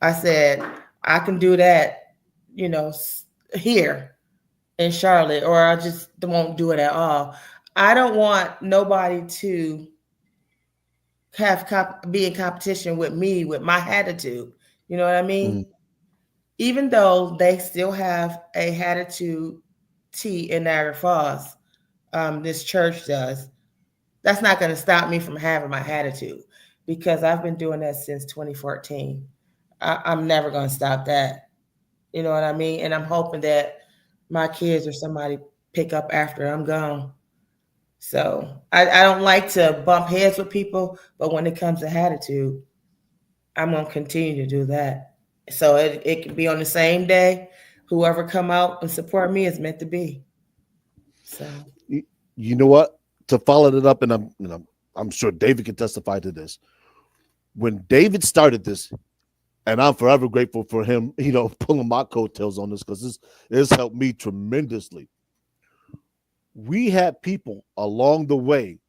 I said, I can do that, you know, here in Charlotte, or I just won't do it at all. I don't want nobody to be in competition with me with my attitude. You know what I mean? mhm, Even though they still have a attitude tea in Niagara Falls, this church does. That's not going to stop me from having my attitude because I've been doing that since 2014. I'm never going to stop that. You know what I mean? And I'm hoping that my kids or somebody pick up after I'm gone. So I don't like to bump heads with people, but when it comes to attitude, I'm gonna continue to do that. So it can be on the same day. Whoever come out and support me is meant to be. So you, you know what? To follow it up, and I'm sure David can testify to this. When David started this, and I'm forever grateful for him, pulling my coattails on this because this helped me tremendously. We had people along the way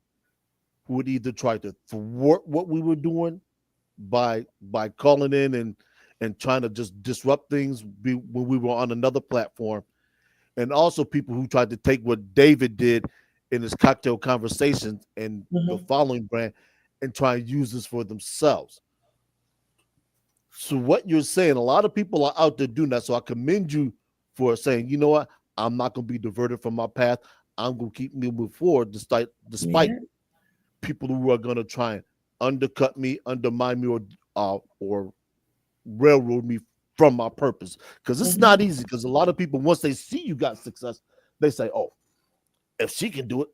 who would either try to thwart what we were doing by calling in and trying to just disrupt things when we were on another platform, and also people who tried to take what David did in his cocktail conversations and the mhm. following brand and try and use this for themselves. So what you're saying, a lot of people are out there doing that. So I commend you for saying, you know what, I'm not going to be diverted from my path. I'm going to keep moving forward despite Yeah. people who are going to try and undercut me, undermine me, or railroad me from my purpose. Because it's Mhm. not easy. Because a lot of people, once they see you got success, they say, "Oh, if she can do it,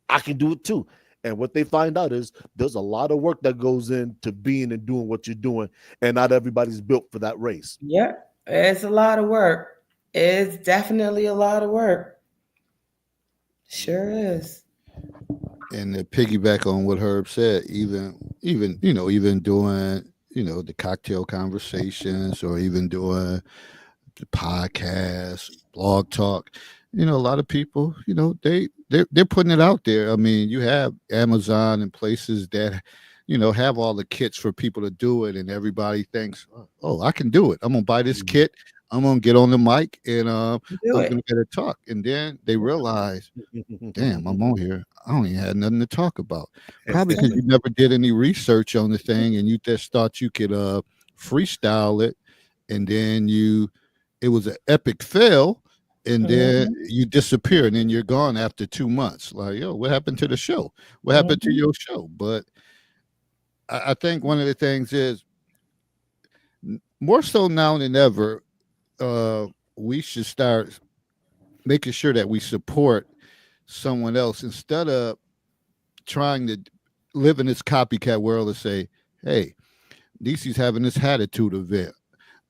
I can do it too." And what they find out is there's a lot of work that goes into being and doing what you're doing, and not everybody's built for that race. Yeah, it's a lot of work. It's definitely a lot of work. Sure is. And to piggyback on what Herb said, even even doing the cocktail conversations, or even doing the podcast, blog talk. A lot of people, they're putting it out there. I mean, you have Amazon and places that, have all the kits for people to do it, and everybody thinks, oh, I can do it. I'm gonna buy this Mhm. kit. I'm gonna get on the mic, and Do I'm it. gonna get a talk. And then they realize, damn, I'm on here. I don't even have nothing to talk about. Probably because you never did any research on the thing, and you just thought you could freestyle it, and then it was an epic fail, and then Mhm, you disappear, and then you're gone after 2 months. Like, yo, what happened to the show? What happened to mhm, your show? But I think one of the things is, more so now than ever, uh, we should start making sure that we support someone else, instead of trying to live in this copycat world and say, hey, DC's having this Hattitude event.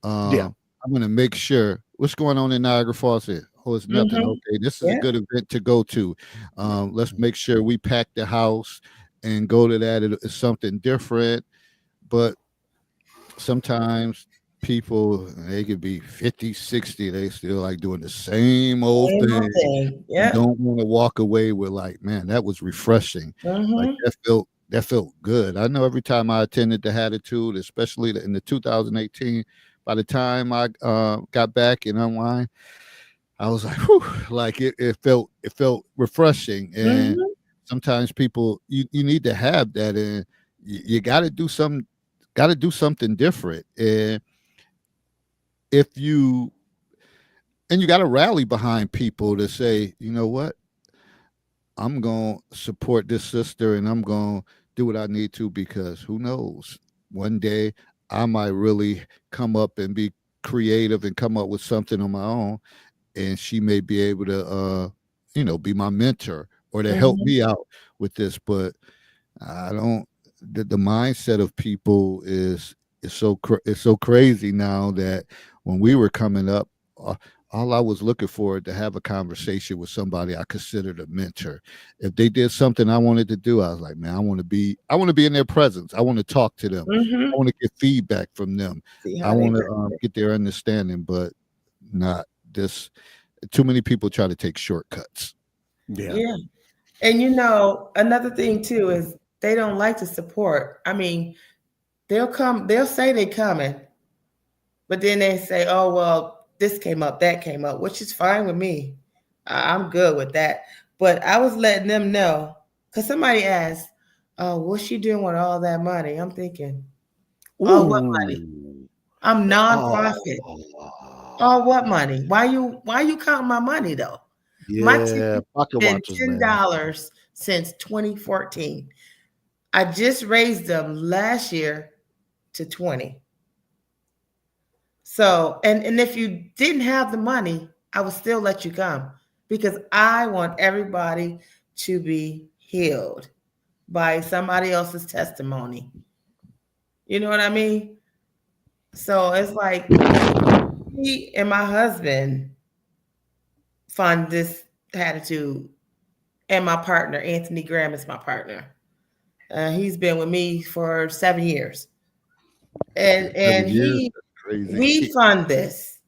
Yeah. I'm going to make sure what's going on in Niagara Falls here. Oh, it's nothing. mhm. Okay, this is a Yeah. good event to go to. Let's make sure we pack the house and go to that. It's something different. But sometimes people, they could be 50, 60, they still like doing the same old Same thing, old thing. and Yep. don't want to walk away with, like, man, that was refreshing. Like, Mhm, that felt good. I know every time I attended the Hattitude, especially in the 2018, by the time I got back and unwind, I was like, whew, like it felt refreshing. And mhm, sometimes people, you need to have that, and you got to do something different. And if you you got to rally behind people to say, you know what, I'm going to support this sister, and I'm going to do what I need to, because who knows? One day I might really come up and be creative and come up with something on my own, and she may be able to be my mentor, or to help mhm, me out with this. But I don't the mindset of people is so crazy now, that when we were coming up, uh, all I was looking for, to have a conversation with somebody I considered a mentor. If they did something I wanted to do, I was like, man, I want to be in their presence. I want to talk to them. I mhm. want to get feedback from them. See I how they want do to it. get their understanding, but not this. Too many people try to take shortcuts. Yeah. Yeah. And another thing too is they don't like to support. I mean, they'll say they coming, but then they say, oh, well, this came up, that came up, which is fine with me. I'm good with that. But I was letting them know, because somebody asked, oh, what's she doing with all that money? I'm thinking, oh, what money? Ooh. I'm nonprofit. Oh. Oh, what money? Why you counting my money though? My Yeah. ticket's Pocket been watchers, man. $10 since 2014. I just raised them last year to 20. So, and if you didn't have the money, I would still let you come, because I want everybody to be healed by somebody else's testimony. You know what I mean? So it's like me and my husband fund this attitude, and my partner, Anthony Graham, is my partner. He's been with me for 7 years, and Seven and years, he that's crazy. we fund this,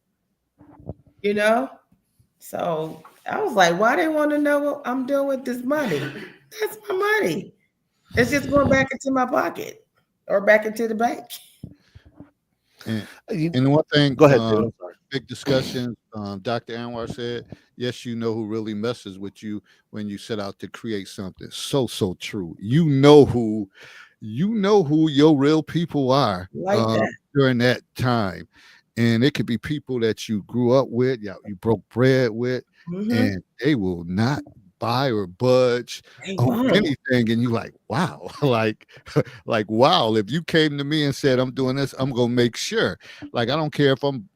you know. So I was like, why they want to know what I'm doing with this money? That's my money. It's just going back into my pocket or back into the bank. And You, and one thing, go ahead, David. I'm sorry. big discussion. Dr. Anwar said, "Yes, you know who really messes with you when you set out to create something." So true. You know who your real people are Like that. during that time, and it could be people that you grew up with, yeah, you broke bread with, Mm-hmm. and they will not buy or budge They on won't. anything, and you like, wow, like wow. If you came to me and said, I'm doing this, I'm gonna make sure. Like, I don't care if I'm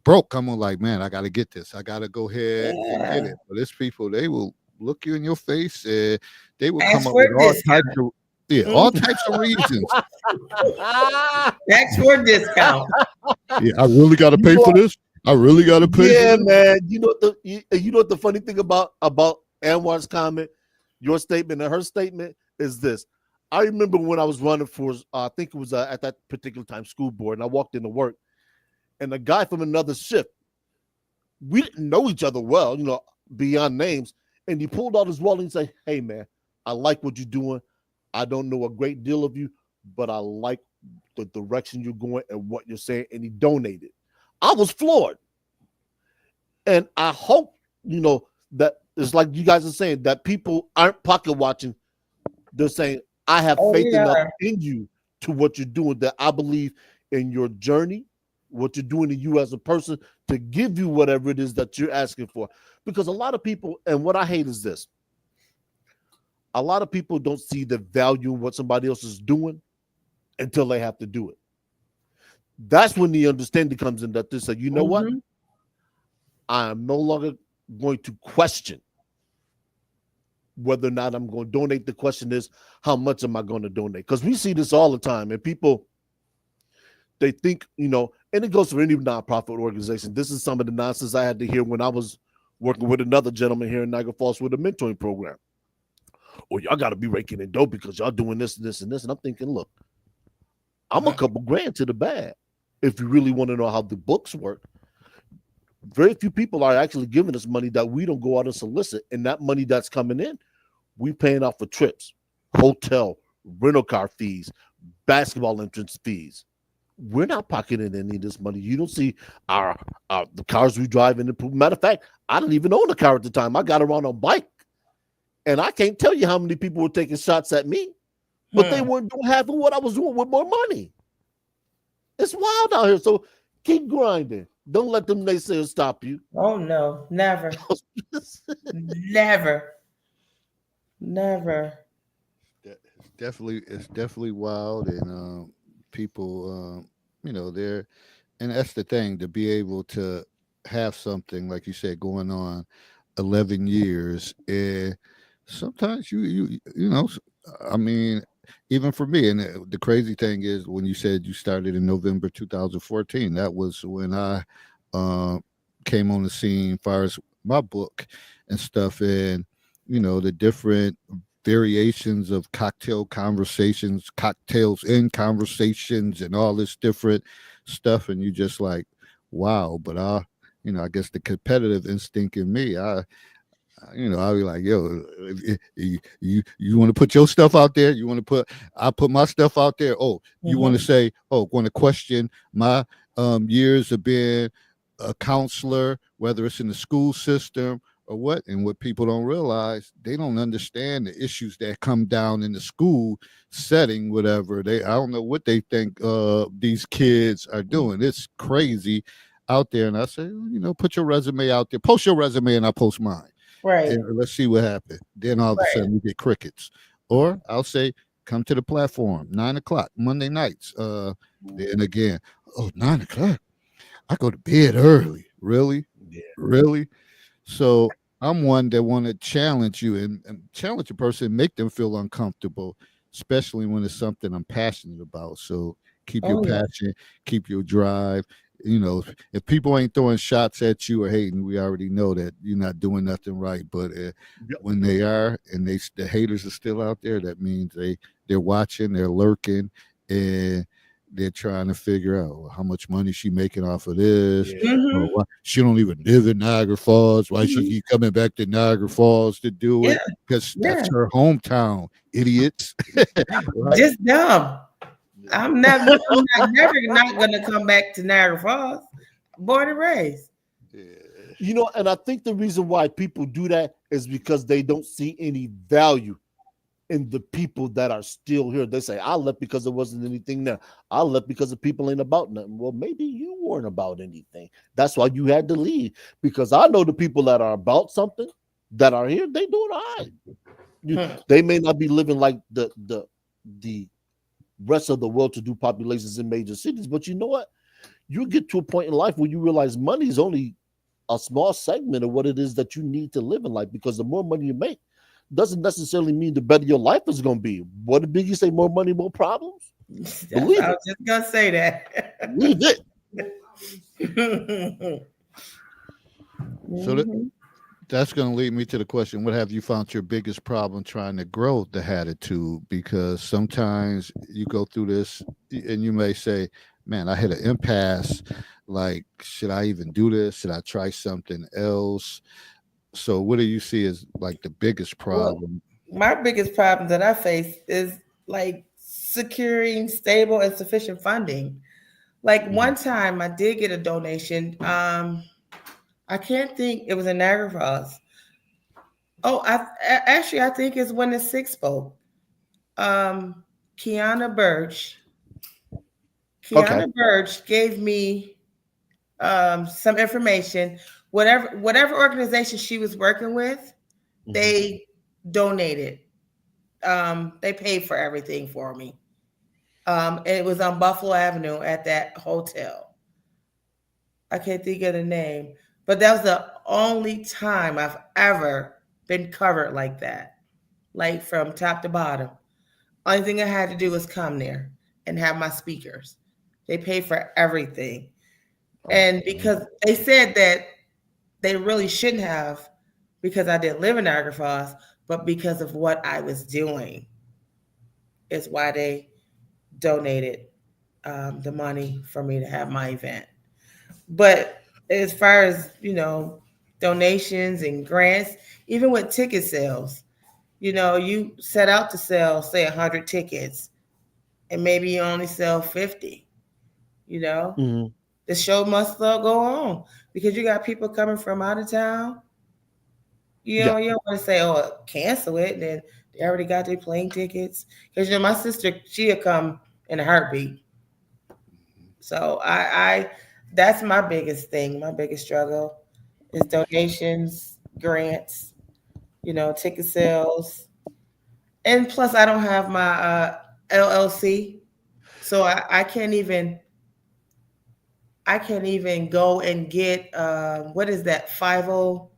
broke. I'm gonna, like, man, I gotta get this. I gotta go ahead and get Yeah. it. But it's people, they will look you in your face, and they will Ask come up for with a all discount. types of all types of reasons. Ask for a discount. Yeah, I really got to You pay know for this. I really got to pay for Yeah, this. man. You know what the funny thing about Anwar's comment, your statement, and her statement is this. I remember when I was running for, I think it was at that particular time school board, and I walked into work, and a guy from another shift, we didn't know each other well, beyond names, and he pulled out his wallet and said, "Hey, man, I like what you're doing. I don't know a great deal of you, but I like the direction you're going and what you're saying," and he donated. I was floored. And I hope, that it's like you guys are saying, that people aren't pocket watching. They're saying, I have Oh, faith enough yeah. in you to what you're doing, that I believe in your journey, what you're doing to you as a person, to give you whatever it is that you're asking for. Because a lot of people, and what I hate is this, a lot of people don't see the value in what somebody else is doing until they have to do it. That's when the understanding comes in, that they say, you know what? Mhm. I am no longer going to question whether or not I'm going to donate. The question is, how much am I going to donate? Because we see this all the time, and people, they think, and it goes for any nonprofit organization. This is some of the nonsense I had to hear when I was working with another gentleman here in Niagara Falls with a mentoring program. Or y'all got to be raking in dough because y'all doing this and this and this. And I'm thinking, look, I'm a couple grand to the bad. If you really want to know how the books work, very few people are actually giving us money that we don't go out and solicit. And that money that's coming in, we paying out for trips, hotel, rental car fees, basketball entrance fees. We're not pocketing any of this money. You don't see our the cars we drive in. Matter of fact, I didn't even own a car at the time. I got around on a bike. And I can't tell you how many people were taking shots at me, but they weren't doing half of what I was doing with more money. It's wild out here. So keep grinding. Don't let them naysayers stop you. Oh no, never. Never. Never. It's definitely wild, and people, they're, and that's the thing, to be able to have something like you said going on 11 years, and sometimes I mean, even for me, and the crazy thing is when you said you started in November 2014, that was when I uh, came on the scene, as far as my book and stuff, and the different variations of cocktail conversations, cocktails in conversations, and all this different stuff, and you just like, wow. But I guess the competitive instinct in me, I'll be like, yo, you want to put your stuff out there? I put my stuff out there. Oh, you want to say, want to question my years of being a counselor, whether it's in the school system or what? And what people don't realize, they don't understand the issues that come down in the school setting, whatever. I don't know what they think these kids are doing. It's crazy out there. And I say, put your resume out there, post your resume, and I post mine. Right. And let's see what happens. Then all of a sudden we get crickets. Or I'll say, come to the platform, 9:00, Monday nights. Then again, 9:00. I go to bed early. Really? Yeah. Really? So I'm one that want to challenge you and challenge a person, make them feel uncomfortable, especially when it's something I'm passionate about. So keep your passion, keep your drive. If people ain't throwing shots at you or hating, we already know that you're not doing nothing right. But when they are, and the haters are still out there, that means they're watching, they're lurking, and they're trying to figure out how much money she making off of this. Or why she don't even live in Niagara Falls. Why she keep coming back to Niagara Falls to do it? Because that's her hometown, idiots. Right? Just dumb. I'm never not gonna come back to Niagara Falls. Born and raised. And I think the reason why people do that is because they don't see any value in the people that are still here. They say, I left because there wasn't anything there. I left because the people ain't about nothing. Well, maybe you weren't about anything. That's why you had to leave. Because I know the people that are about something that are here, they doing all right. They may not be living like the rest of the well-to-do populations in major cities, but you know what? You get to a point in life where you realize money is only a small segment of what it is that you need to live in life, because the more money you make doesn't necessarily mean the better your life is going to be. What did Biggie say? More money, more problems. Believe I it. was just gonna say that. Believe it. So that, Mhm. that's going to lead me to the question: what have you found your biggest problem trying to grow the Hattitude? Because sometimes you go through this, and you may say, "Man, I hit an impasse. Like, should I even do this? Should I try something else?" So, what do you see as like the biggest Well, problem? my biggest problem that I face is like securing stable and sufficient funding. Like Mhm. one time I did get a donation. I can't think, it was in Niagara Falls. Oh, actually I think it's when the six spoke. Um, Kiana Birch. Okay. Kiana Birch gave me some information. Whatever organization she was working with, Mhm. they donated. They paid for everything for me. And it was on Buffalo Avenue at that hotel. I can't think of the name, but that was the only time I've ever been covered like that, like from top to bottom. Only thing I had to do was come there and have my speakers. They paid for everything. Oh, And because they said that they really shouldn't have, because I didn't live in Niagara Falls, but because of what I was doing is why they donated the money for me to have my event. But as far as, donations and grants, even with ticket sales, you set out to sell, say, 100 tickets, and maybe you only sell 50, you know? mhm. The show must still go on because you got people coming from out of town. Yeah. You don't want to say, oh, cancel it. And then they already got their plane tickets. Because, my sister, she'll come in a heartbeat. So that's my biggest thing. My biggest struggle is donations, grants, ticket sales, and plus I don't have my LLC, so I can't even go and get what is that 50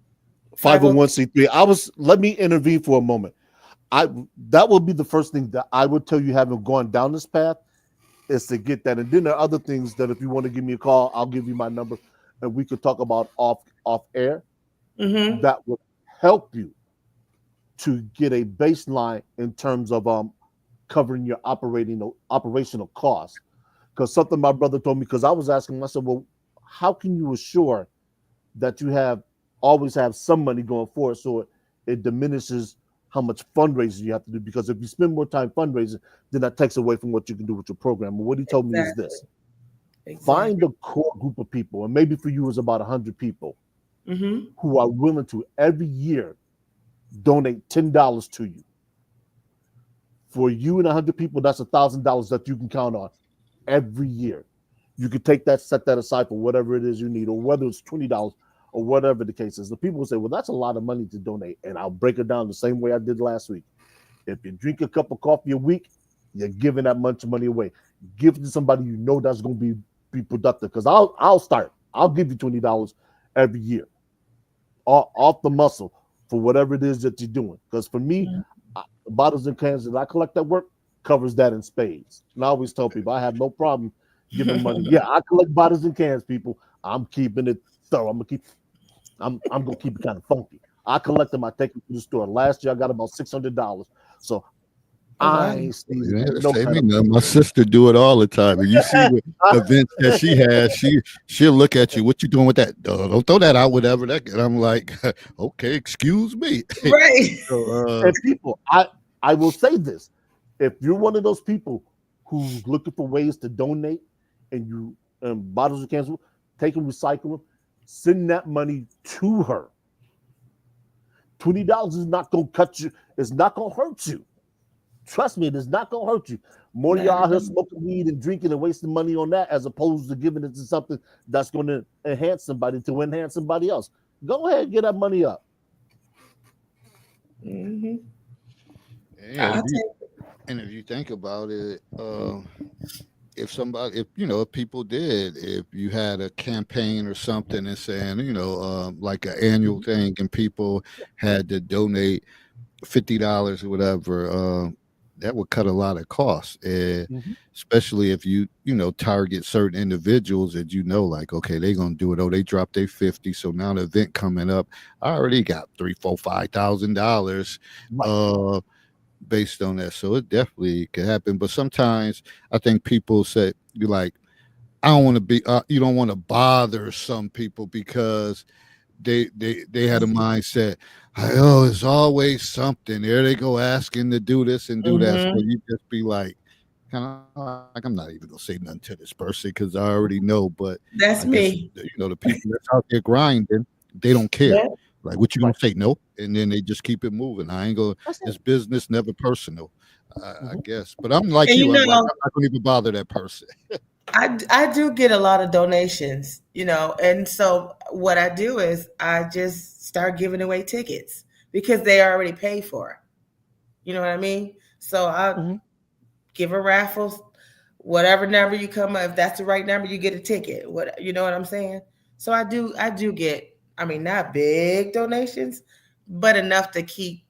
501c3. Let me intervene for a moment. I That would be the first thing that I would tell you, having gone down this path, is to get that. And then there are other things that, if you want to give me a call, I'll give you my number and we could talk about off air, Mm-hmm. that would help you to get a baseline in terms of covering your operational costs. Because something my brother told me, because I was asking myself, well, how can you assure that you always have some money going forward, so it diminishes how much fundraising you have to do? Because if you spend more time fundraising, then that takes away from what you can do with your program. And what he told me is Exactly. this: find Exactly. a core group of people, and maybe for you it's about 100 people, Mm-hmm. who are willing to every year donate $10 to you. For you and 100 people, that's $1,000 that you can count on every year. You could take that, set that aside for whatever it is you need, or whether it's $20 or whatever the case is. The people will say, well, that's a lot of money to donate. And I'll break it down the same way I did last week. If you drink a cup of coffee a week, you're giving that much money away. Give it to somebody you know that's going to be productive. Because I'll start. I'll give you $20 every year, off the muscle, for whatever it is that you're doing. Because for me, the bottles and cans that I collect at work covers that in spades. And I always tell people I have no problem giving money. Yeah, I collect bottles and cans, people. I'm keeping it thorough. I'm gonna keep it kind of funky. I collect them, I take them to the store. Last year I got about $600. So Oh wow. I ain't sneezing Yeah, with no say kind me of nothing. My sister do it all the time. And you see the events that she has, she'll look at you. What you doing with that? Don't throw that out, whatever that. And I'm like, okay, excuse me. Right. So, and people, I will say this: if you're one of those people who's looking for ways to donate, and you bottles of cans, take and recycle them, send that money to her. $20 is not gonna cut you. It's not gonna hurt you. Trust me, it is not gonna hurt you. More of Not y'all at out here all. smoking weed and drinking and wasting money on that, as opposed to giving it to something that's going to enhance somebody else. Go ahead and get that money up. Mm-hmm. yeah, I'll take. and if you think about it, if somebody, if you know, if people did, if you had a campaign or something and saying, like an annual Mhm. thing, and people had to donate $50 or whatever, that would cut a lot of costs, and Mhm. especially if target certain individuals that like, okay, they're gonna do it. Oh, they dropped their 50, so now the event coming up, I already got 3, 4, $5,000 Right. uh based on that. So it definitely could happen. But sometimes I think people say, you like, I don't want to be you don't want to bother some people because they had a mindset, like, oh, it's always something. There they go asking to do this and do that. So Mm-hmm. you just be like, kind of like, I'm not even gonna say nothing to this person because I already know. But I guess That's me. the people that's out there grinding, they don't care. Yeah. Like, what you gonna Right. say? No, and then they just keep it moving. I ain't gonna. That's It's it. business, never personal. I Mhm. guess. But I'm like And you. you I'm like, know, I'm not gonna even bother that person. I do get a lot of donations, and so what I do is I just start giving away tickets because they already pay for it. You know what I mean? So I Mhm. give a raffle, whatever number you come up, if that's the right number, you get a ticket. What you know what I'm saying? So I do get, I mean, not big donations, but enough to keep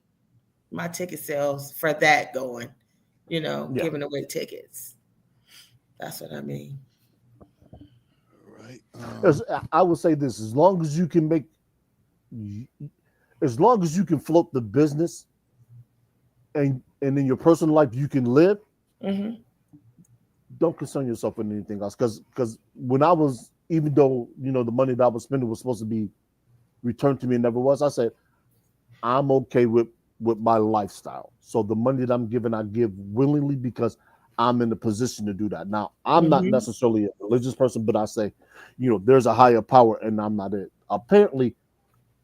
my ticket sales for that going, Yeah. giving away tickets. That's what I mean. Right. I would say this: as long as you can make, as long as you can float the business, and in your personal life you can live, Hmm. don't concern yourself with anything else. Because when I was, even though the money that I was spending was supposed to be returned to me and never was, I said I'm okay with my lifestyle. So the money that I'm giving, I give willingly because I'm in the position to do that. Now, I'm not Hmm. necessarily a religious person, but I say, there's a higher power, and I'm not it. Apparently,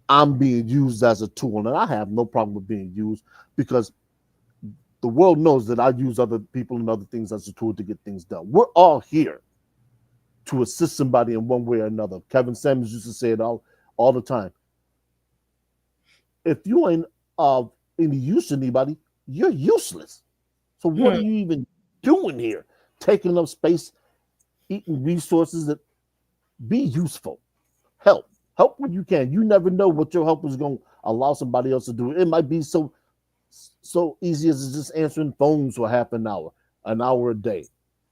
I'm being used as a tool, and I have no problem with being used because the world knows that I use other people and other things as a tool to get things done. We're all here to assist somebody in one way or another. Kevin Samuels used to say it all the time. If you ain't of any use to anybody, you're useless. So what are Hmm. you even doing here? Taking up space, eating resources that be useful. Help. Help when you can. You never know what your help is going to allow somebody else to do. It might be so easy as just answering phones for half an hour a day.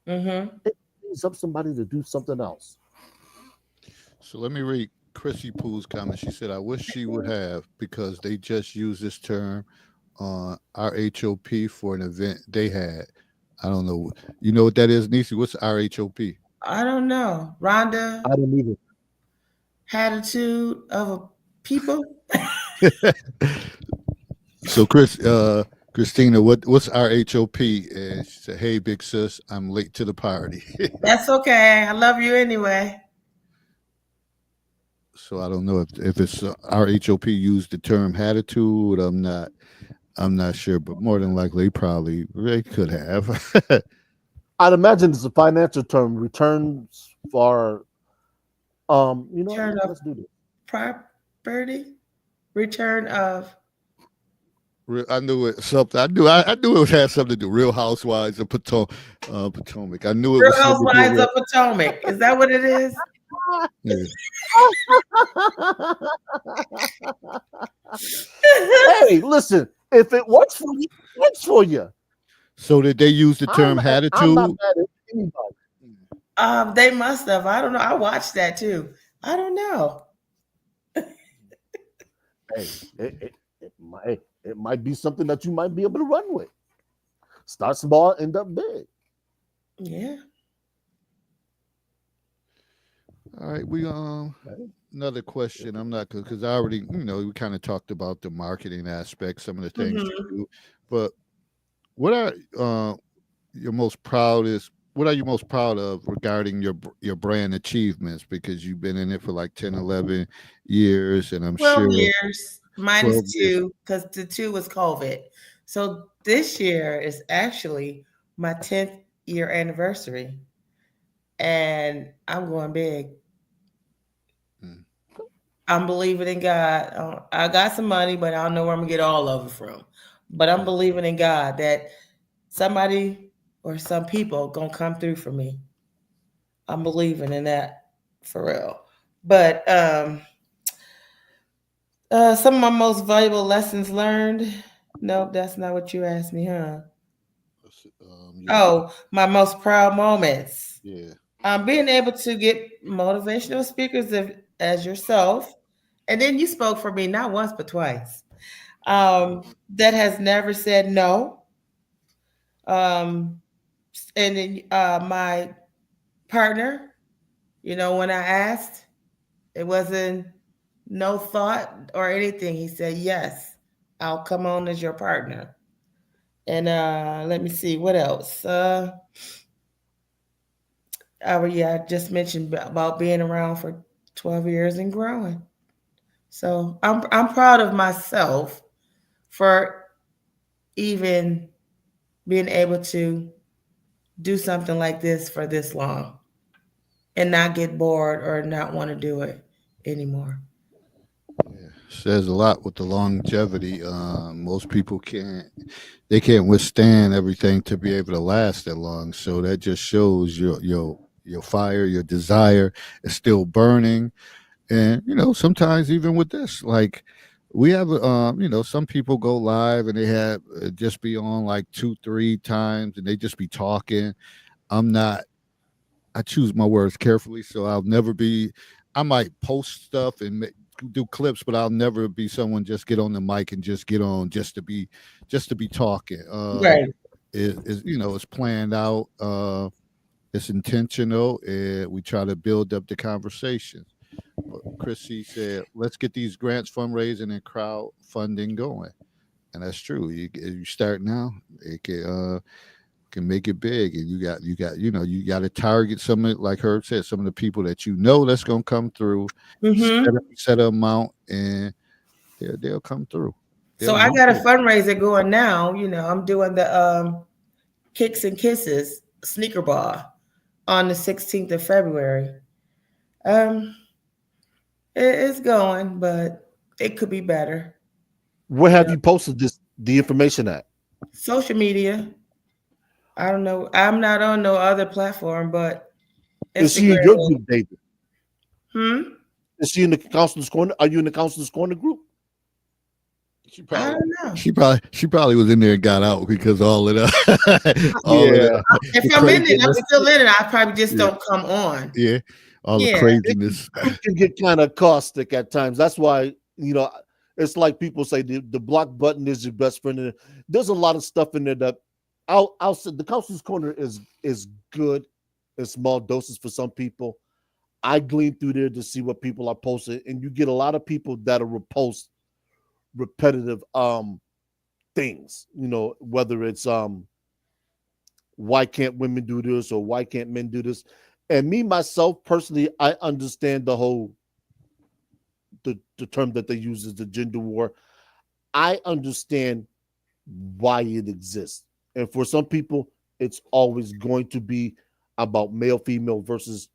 Hmm. It frees up somebody to do something else. So let me read Chrissy Poo's comment. She said, I wish she would have because they just used this term on RHOP for an event they had. I don't know. You know what that is, Nisi? What's RHOP? I don't know. Rhonda, I don't even. attitude of a people. So Christina, what's RHOP? And she said, hey, big sis, I'm late to the party. That's okay. I love you anyway. So I don't know if it's RHOP used the term Hattitude. I'm not sure, but more than likely, probably they could have. I'd imagine it's a financial term. Returns for Return of let's do this. property. Return of I knew it something. I knew it had something to do. Real Housewives of Potomac. I knew it Real was something to do Housewives of with. Potomac. Is that what it is? Yeah. Hey, listen, if it works for you, it works for you. So did they use the I'm term not, I'm not Hattitude? mad at anybody. They must have. I don't know. I watched that too. I don't know. Hey, it might be something that you might be able to run with. Start small, end up big. Yeah. All right, we another question. I'm not because I already we kind of talked about the marketing aspect, some of the things you Hmm. do, but what are your most proudest? What are you most proud of regarding your brand achievements? Because you've been in it for like 10, 11 years, and I'm 12 sure years minus 12 years. two because the two was COVID. So this year is actually my 10th year anniversary. And I'm going big. Mm. I'm believing in God. I got some money, but I don't know where I'm gonna get all of it from. But I'm believing in God that somebody. or some people gonna come through for me. I'm believing in that for real. But some of my most valuable lessons learned. Nope, that's not what you asked me, huh? Your, Oh, my most proud moments. yeah. Being able to get motivational speakers as yourself, and then you spoke for me not once but twice. That has never said no. Um, and then my partner, when I asked, it wasn't no thought or anything. He said, "Yes, I'll come on as your partner." And let me see what else. Yeah, I just mentioned about being around for 12 years and growing. So I'm proud of myself for even being able to do something like this for this long and not get bored or not want to do it anymore. Yeah, says a lot with the longevity. Most people can't, they can't withstand everything to be able to last that long. So that just shows your fire, your desire is still burning. And sometimes even with this, like we have, some people go live and they have just be on like 2, 3 times and they just be talking. I'm not. I choose my words carefully, so I'll never be. I might post stuff and do clips, but I'll never be someone just get on the mic and just get on just to be talking. Right. It's planned out. It's intentional, and we try to build up the conversation. Chrissy said, "Let's get these grants, fundraising, and crowdfunding going," and that's true. You start now, it can make it big, and you got to target some of, like Herb said, some of the people that that's going to come through. Mm-hmm. Set an amount, and they'll come through. So They'll I come got a through. fundraiser going now. I'm doing the Kicks and Kisses sneaker ball on the 16th of February. Um, it's going, but it could be better. Where You have know, you posted the information at? social media. I don't know. I'm not on no other platform, but Is she in Instagram. your group, David? Hmm. Is she in the counselor's corner? Are you in the counselor's corner group? She I probably, don't know. she probably was in there and got out because all of the, all of Yeah, If the I'm in it, I'm craziness. still in it. I probably just Yeah, don't come on. yeah, all the Yeah. craziness. group can get kind of caustic at times. That's why it's like people say the block button is your best friend. And there's a lot of stuff in there that I'll say the counselor's corner is good in small doses for some people. I glean through there to see what people are posting, and you get a lot of people that are repost repetitive things. Whether it's why can't women do this or why can't men do this? And me myself personally, I understand the term that they use is the gender war. I understand why it exists. And for some people, it's always going to be about male female versus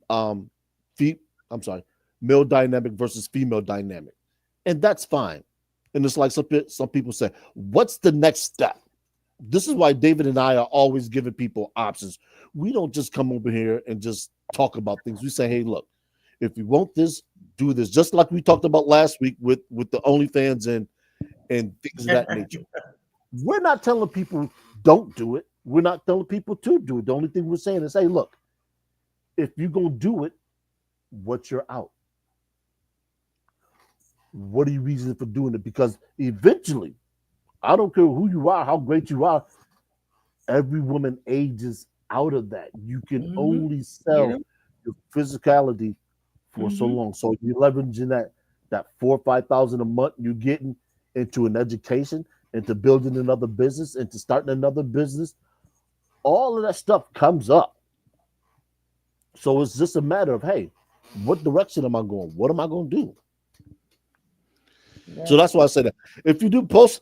um fe- I'm sorry, male dynamic versus female dynamic. And that's fine. And it's like some people say, what's the next step? This is why David and I are always giving people options. We don't just come over here and just talk about things. We say, hey, look, if you want this, do this. Just like we talked about last week with the OnlyFans and things of that nature. We're not telling people don't do it. We're not telling people to do it. The only thing we're saying is, hey, look, if you're gonna do it, what's your out? What are your reasons for doing it? Because eventually, I don't care who you are, how great you are, every woman ages out of that. You can Hmm. only Yeah. sell your physicality for so Hmm. long. So you're leveraging that 4 or 5 thousand a month you're getting into an education, into building another business, into starting another business. All of that stuff comes up. So it's just a matter of, hey, what direction am I going? What am I going to do? So Right. that's why I say that. If you do post,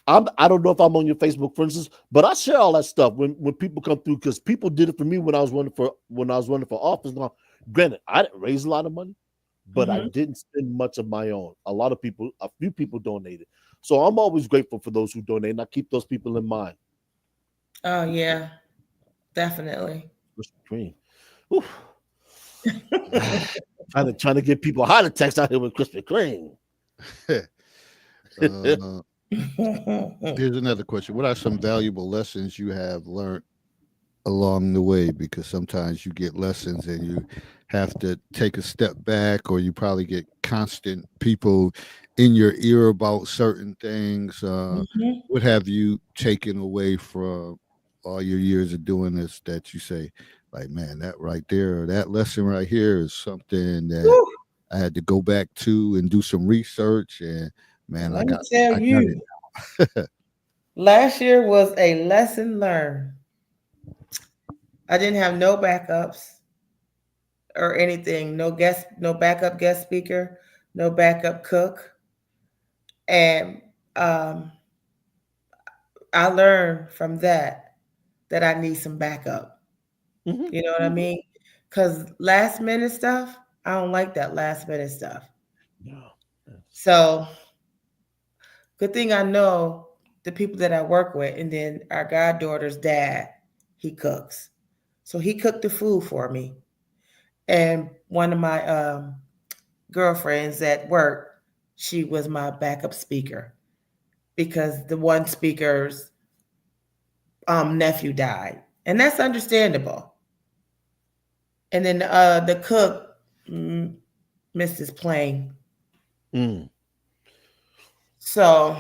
I don't know if I'm on your Facebook, for instance, but I share all that stuff when people come through because people did it for me when I was running for office. Now, granted, I didn't raise a lot of money, but I Hmm. didn't spend much of my own. A few people donated, so I'm always grateful for those who donate, and I keep those people in mind. Oh yeah, definitely. Krispy Kreme. Oof. trying to get people heart attacks out here with Krispy Kreme. uh, here's another question. What are some valuable lessons you have learned along the way? Because sometimes you get lessons and you have to take a step back, or you probably get constant people in your ear about certain things. Mhm. What have you taken away from all your years of doing this that you say, like, man, that right there, or that lesson right here is something that Whew. I had to go back to and do some research, and man, Let me tell I got you, last year was a lesson learned. I didn't have no backups or anything. No backup guest speaker, no backup cook, and um, I learned from that I need some backup. Mhm, You know what I mhm. mean? Because last minute stuff, I don't like that last minute stuff. Yeah. Yes. So good thing I know the people that I work with, and then our goddaughter's dad, he cooks. So he cooked the food for me. And one of my girlfriends at work, she was my backup speaker because the one speaker's nephew died. And that's understandable. And then the cook mm, missed his plane. Mm. So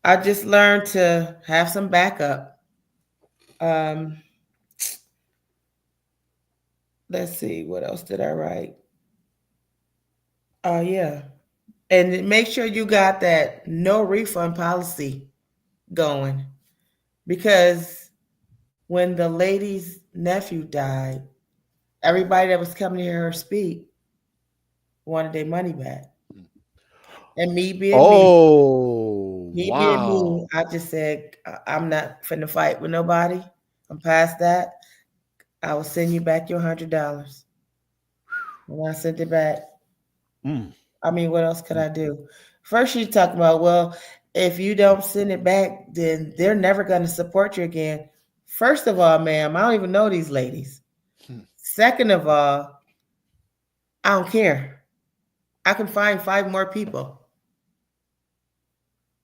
I just learned to have some backup. Um, let's see, what else did I write? Oh, yeah. And make sure you got that no refund policy going because when the lady's nephew died, everybody that was coming to hear her speak wanted their money back. And Oh, me being me, wow. I just said, I'm not finna fight with nobody. I'm past that. I will send you back your $100. And I sent it back. Mm. I mean, what else could I do? First, you talk about, well, if you don't send it back, then they're never going to support you again. First of all, ma'am, I don't even know these ladies. Second of all, I don't care. I can find five more people.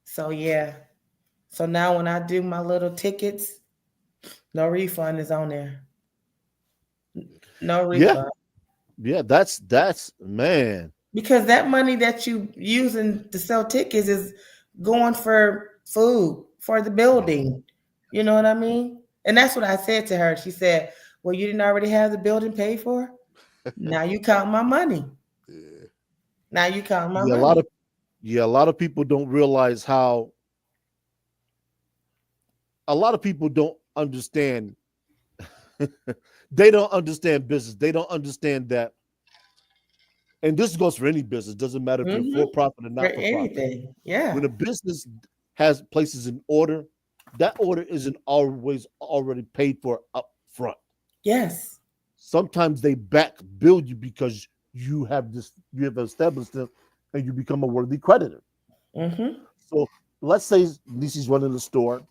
So, yeah. So now when I do my little tickets, no refund is on there. No Yeah, refund. yeah. That's man. Because that money that you using to sell tickets is going for food for the building. You know what I mean? And that's what I said to her. She said, "Well, you didn't already have the building paid for. Now you count my money. yeah. Now you count my Yeah, a lot money." of yeah, a lot of people don't realize how a lot of people don't understand. They don't understand business. They don't understand that, and this goes for any business. Doesn't matter if you're Mm-hmm. for profit or For not for profit. anything, yeah, When a business has places in order, that order isn't always already paid for up front. yes, Sometimes they back bill you because you have established them and you become a worthy creditor. mm-hmm. So let's say Niecy's running the store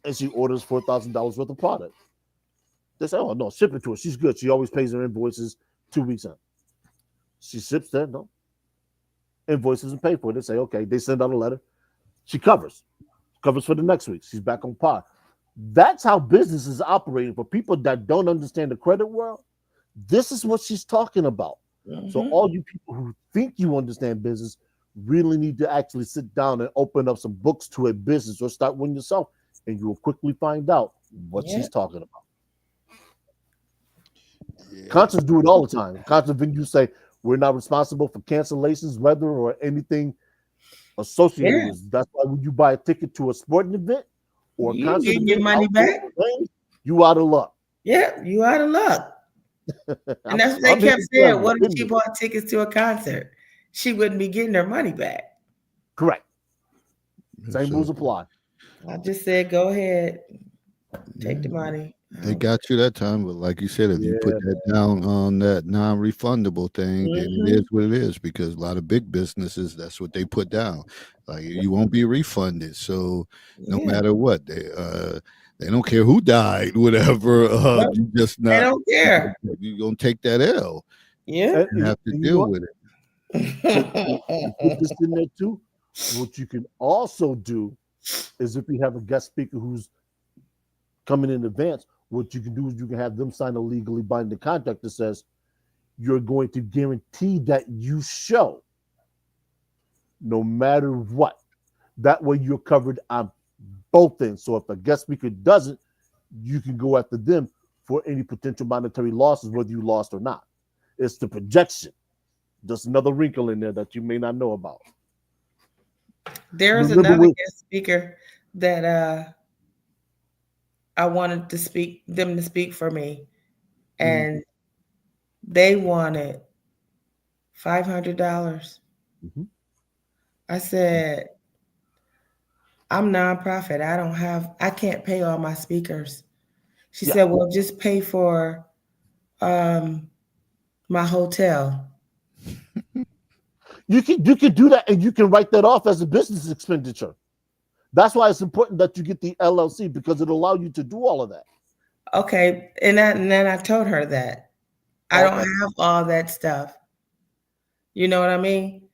and she orders $4,000 worth of product. They say, oh no, ship it to her. She's good. She always pays her invoices 2 weeks out. She ships that, no invoices and pay for it. They say, okay, they send out a letter. She covers for the next week. She's back on par. That's how business is operating. For people that don't understand the credit world, this is what she's talking about. So Mm-hmm. all you people who think you understand business really need to actually sit down and open up some books to a business or start one yourself, and you will quickly find out what Yeah, she's talking about. Yeah. Concerts do it all the time. Concert venues say we're not responsible for cancellations, weather, or anything associated yeah. with it. That's why when you buy a ticket to a sporting event or a You ain't concert getting your event money outdoor, back. you out of luck. Yeah, you out of luck. And I'm, that's what they I'm here kept to tell saying. you, What I've if been she there. bought tickets to a concert? She wouldn't be getting her money back. Correct. Yes, Same sir. rules apply. I just said, go ahead. Take the Yeah. money. They got you that time, but like you said, if you put Yeah, that down on that non-refundable thing, then it is Mm-hmm. what it is. Because a lot of big businesses, that's what they put down. Like you won't be refunded. So no Yeah. matter what, they don't care who died, whatever. Yep. You just They not don't care. you gonna take that L Yeah. and, and and, have to and you know deal what? with it. To put this in there too, what you can also do is if you have a guest speaker who's coming in advance, what you can do is you can have them sign a legally binding contract that says you're going to guarantee that you show no matter what. That way you're covered on both ends. So if a guest speaker doesn't, you can go after them for any potential monetary losses, whether you lost or not. It's the projection. Just another wrinkle in there that you may not know about. There is Remember another when guest speaker that I wanted to speak them to speak for me, Mhm, and they wanted $500. mhm. I said, I'm nonprofit. I can't pay all my speakers. She Yeah, said, well, just pay for um my hotel. you can do that, and you can write that off as a business expenditure. That's why it's important that you get the LLC because it'll allow you to do all of that. Okay. And then I told her that I don't Okay. have all that stuff. You know what I mean?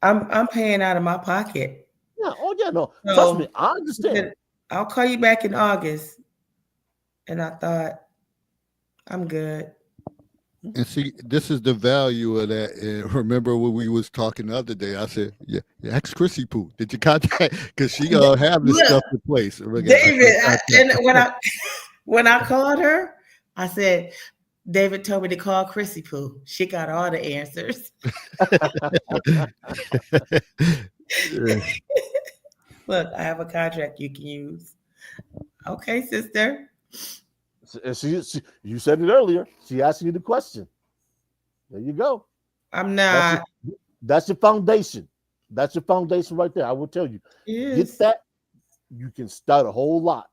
I'm paying out of my pocket. Yeah. Oh yeah. No. Trust me, So I she understand. said, I'll call you back in August. And I thought, I'm good. And see, this is the value of that. And remember when we was talking the other day, I said, yeah, ask Chrissy Poo. Did you contact? Because she have this Look, stuff in place. And again, I David, can't and contact her. when I called her, I said, David told me to call Chrissy Poo. She got all the answers. Yeah. Look, I have a contract you can use. Okay, sister. And you said it earlier. She asked you the question. There you go. I'm That's your not. that's your foundation. That's your foundation right there. I will tell you. Get Yes. that, you can start a whole lot.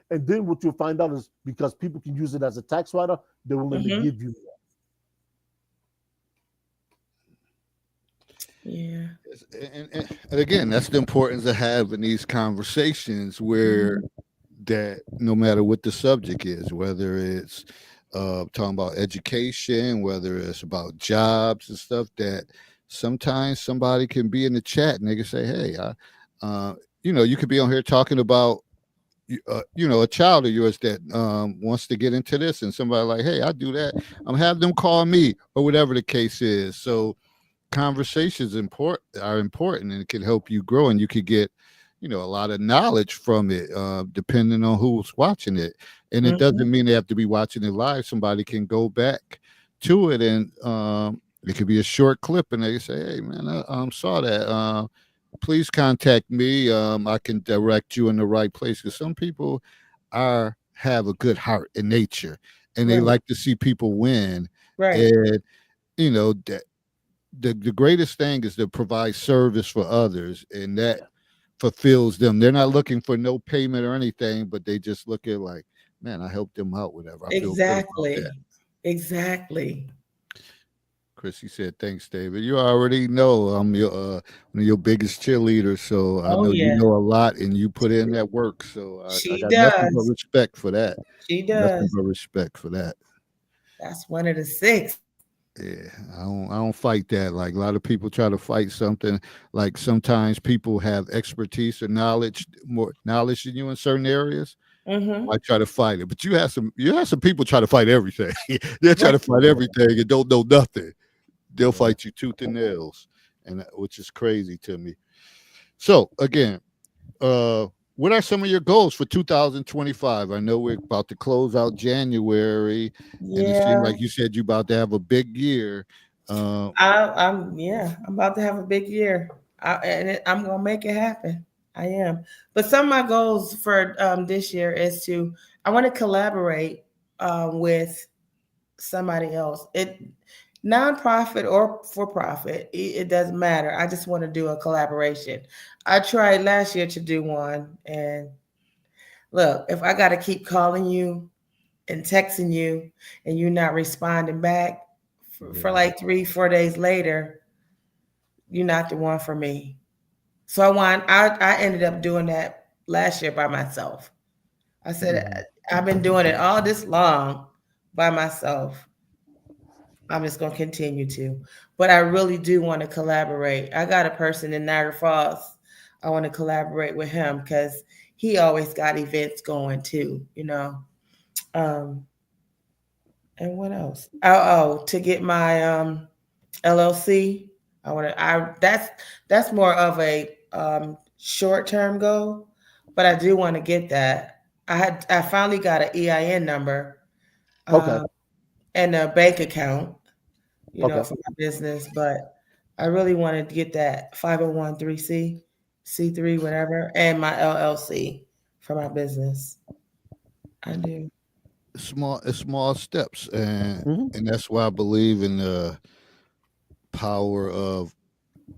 And then what you'll find out is because people can use it as a tax writer, they're willing to Mm-hmm. give you more. Yeah. And again, that's the importance of having these conversations where Mhm. that no matter what the subject is, whether it's talking about education, whether it's about jobs and stuff, that sometimes somebody can be in the chat and they can say, "Hey, uh, you could be on here talking about." A child of yours that wants to get into this, and somebody like, "Hey, I do that." Have them call me or whatever the case is. So conversations are important, and it can help you grow, and you could get a lot of knowledge from it, depending on who's watching it. And it Mhm. doesn't mean they have to be watching it live. Somebody can go back to it, and it could be a short clip, and they say, "Hey, man, I saw that. Please contact me. I can direct you in the right place." Because some people have a good heart in nature, and they Right. like to see people win. Right. And that the greatest thing is to provide service for others, and that fulfills them. They're not looking for no payment or anything, but they just look at like, man, I helped them out, whatever. I feel good about that. Exactly. Exactly. Chrissy said, "Thanks, David. You already know I'm one of your biggest cheerleaders, so I Oh know you yeah. know a lot and you put in that work. So I She got nothing but does. respect for that. She Nothing does. but respect for that. That's one of the six. Yeah, I don't fight that. Like a lot of people try to fight something. Like sometimes people have expertise or more knowledge than you in certain areas. Mm-hmm. I try to fight it, but you have some people try to fight everything. They try Right. to fight everything and don't know nothing. They'll fight you tooth and nails, and which is crazy to me. So again, uh, what are some of your goals for 2025? I know we're about to close out January, and it seemed Yeah. like you said you're about to have a big year. Uh, I'm about to have a big year, I'm gonna make it happen. I am. But some of my goals for this year is I want to collaborate with somebody else. It nonprofit or for profit, it doesn't matter. I just want to do a collaboration. I tried last year to do one, and Look, if I got to keep calling you and texting you and you're not responding back for Yeah. like 3, 4 days later, you're not the one for me. So I ended up doing that last year by myself. I said, Mhm. I've been doing it all this long by myself. I'm just gonna continue to. But I really do want to collaborate. I got a person in Niagara Falls. I want to collaborate with him because he always got events going too, you know. Um, and what else? To get my LLC. I want to. I that's more of a short term goal, but I do want to get that. I finally got an EIN number Okay. um, and a bank account, Okay. for my business, but I really wanted to get that 501(c), C3, whatever, and my LLC for my business. I do. Small steps, Hmm. and that's why I believe in the power of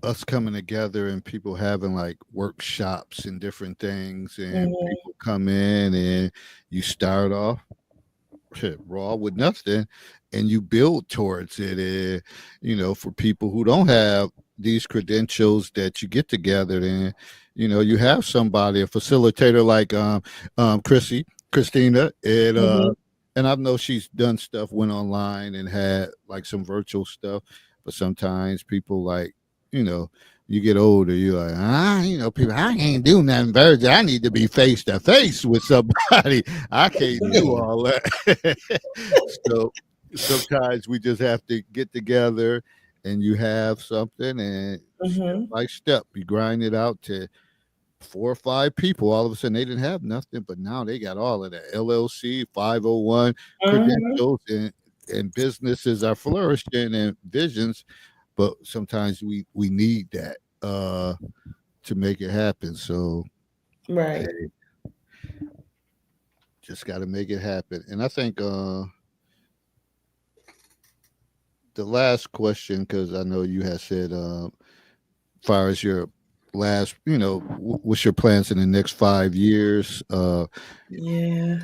us coming together and people having like workshops and different things, and Hmm. people come in and you start off raw with nothing and you build towards it. And for people who don't have these credentials, that you get together and you have somebody, a facilitator like Chrissy Christina, Hmm. and I know she's done stuff, went online and had like some virtual stuff, but sometimes people like, you know you get older, you're like, people, I can't do nothing virtual. I need to be face to face with somebody. I can't do Yeah. all that. So sometimes we just have to get together and you have something, and step Hmm. by step you grind it out to 4 or 5 people. All of a sudden they didn't have nothing, but now they got all of that LLC, 501 Hmm. credentials, and businesses are flourishing and visions. But sometimes we need that to make it happen. So Right. hey, just got to make it happen. And I think the last question, because I know you had said, far as your last, what's your plans in the next 5 years? Yeah.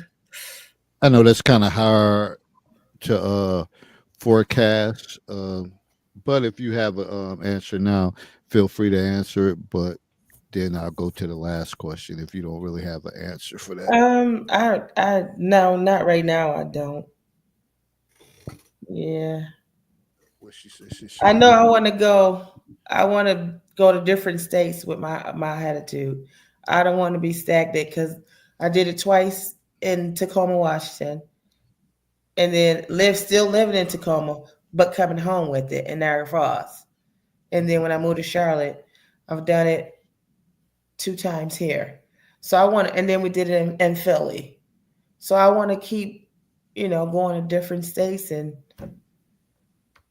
I know that's kind of hard to forecast, but if you have an answer now, feel free to answer it. But then I'll go to the last question if you don't really have an answer for that. No, not right now. I don't. Yeah. What she said, she I said, know I want to go. I want to go to different states with my attitude. I don't want to be stagnant because I did it twice in Tacoma, Washington, and then still living in Tacoma, but coming home with it in Niagara Falls. And then when I moved to Charlotte, I've done it 2 times here. So I want, and then we did it in Philly. So I want to keep, going to different states and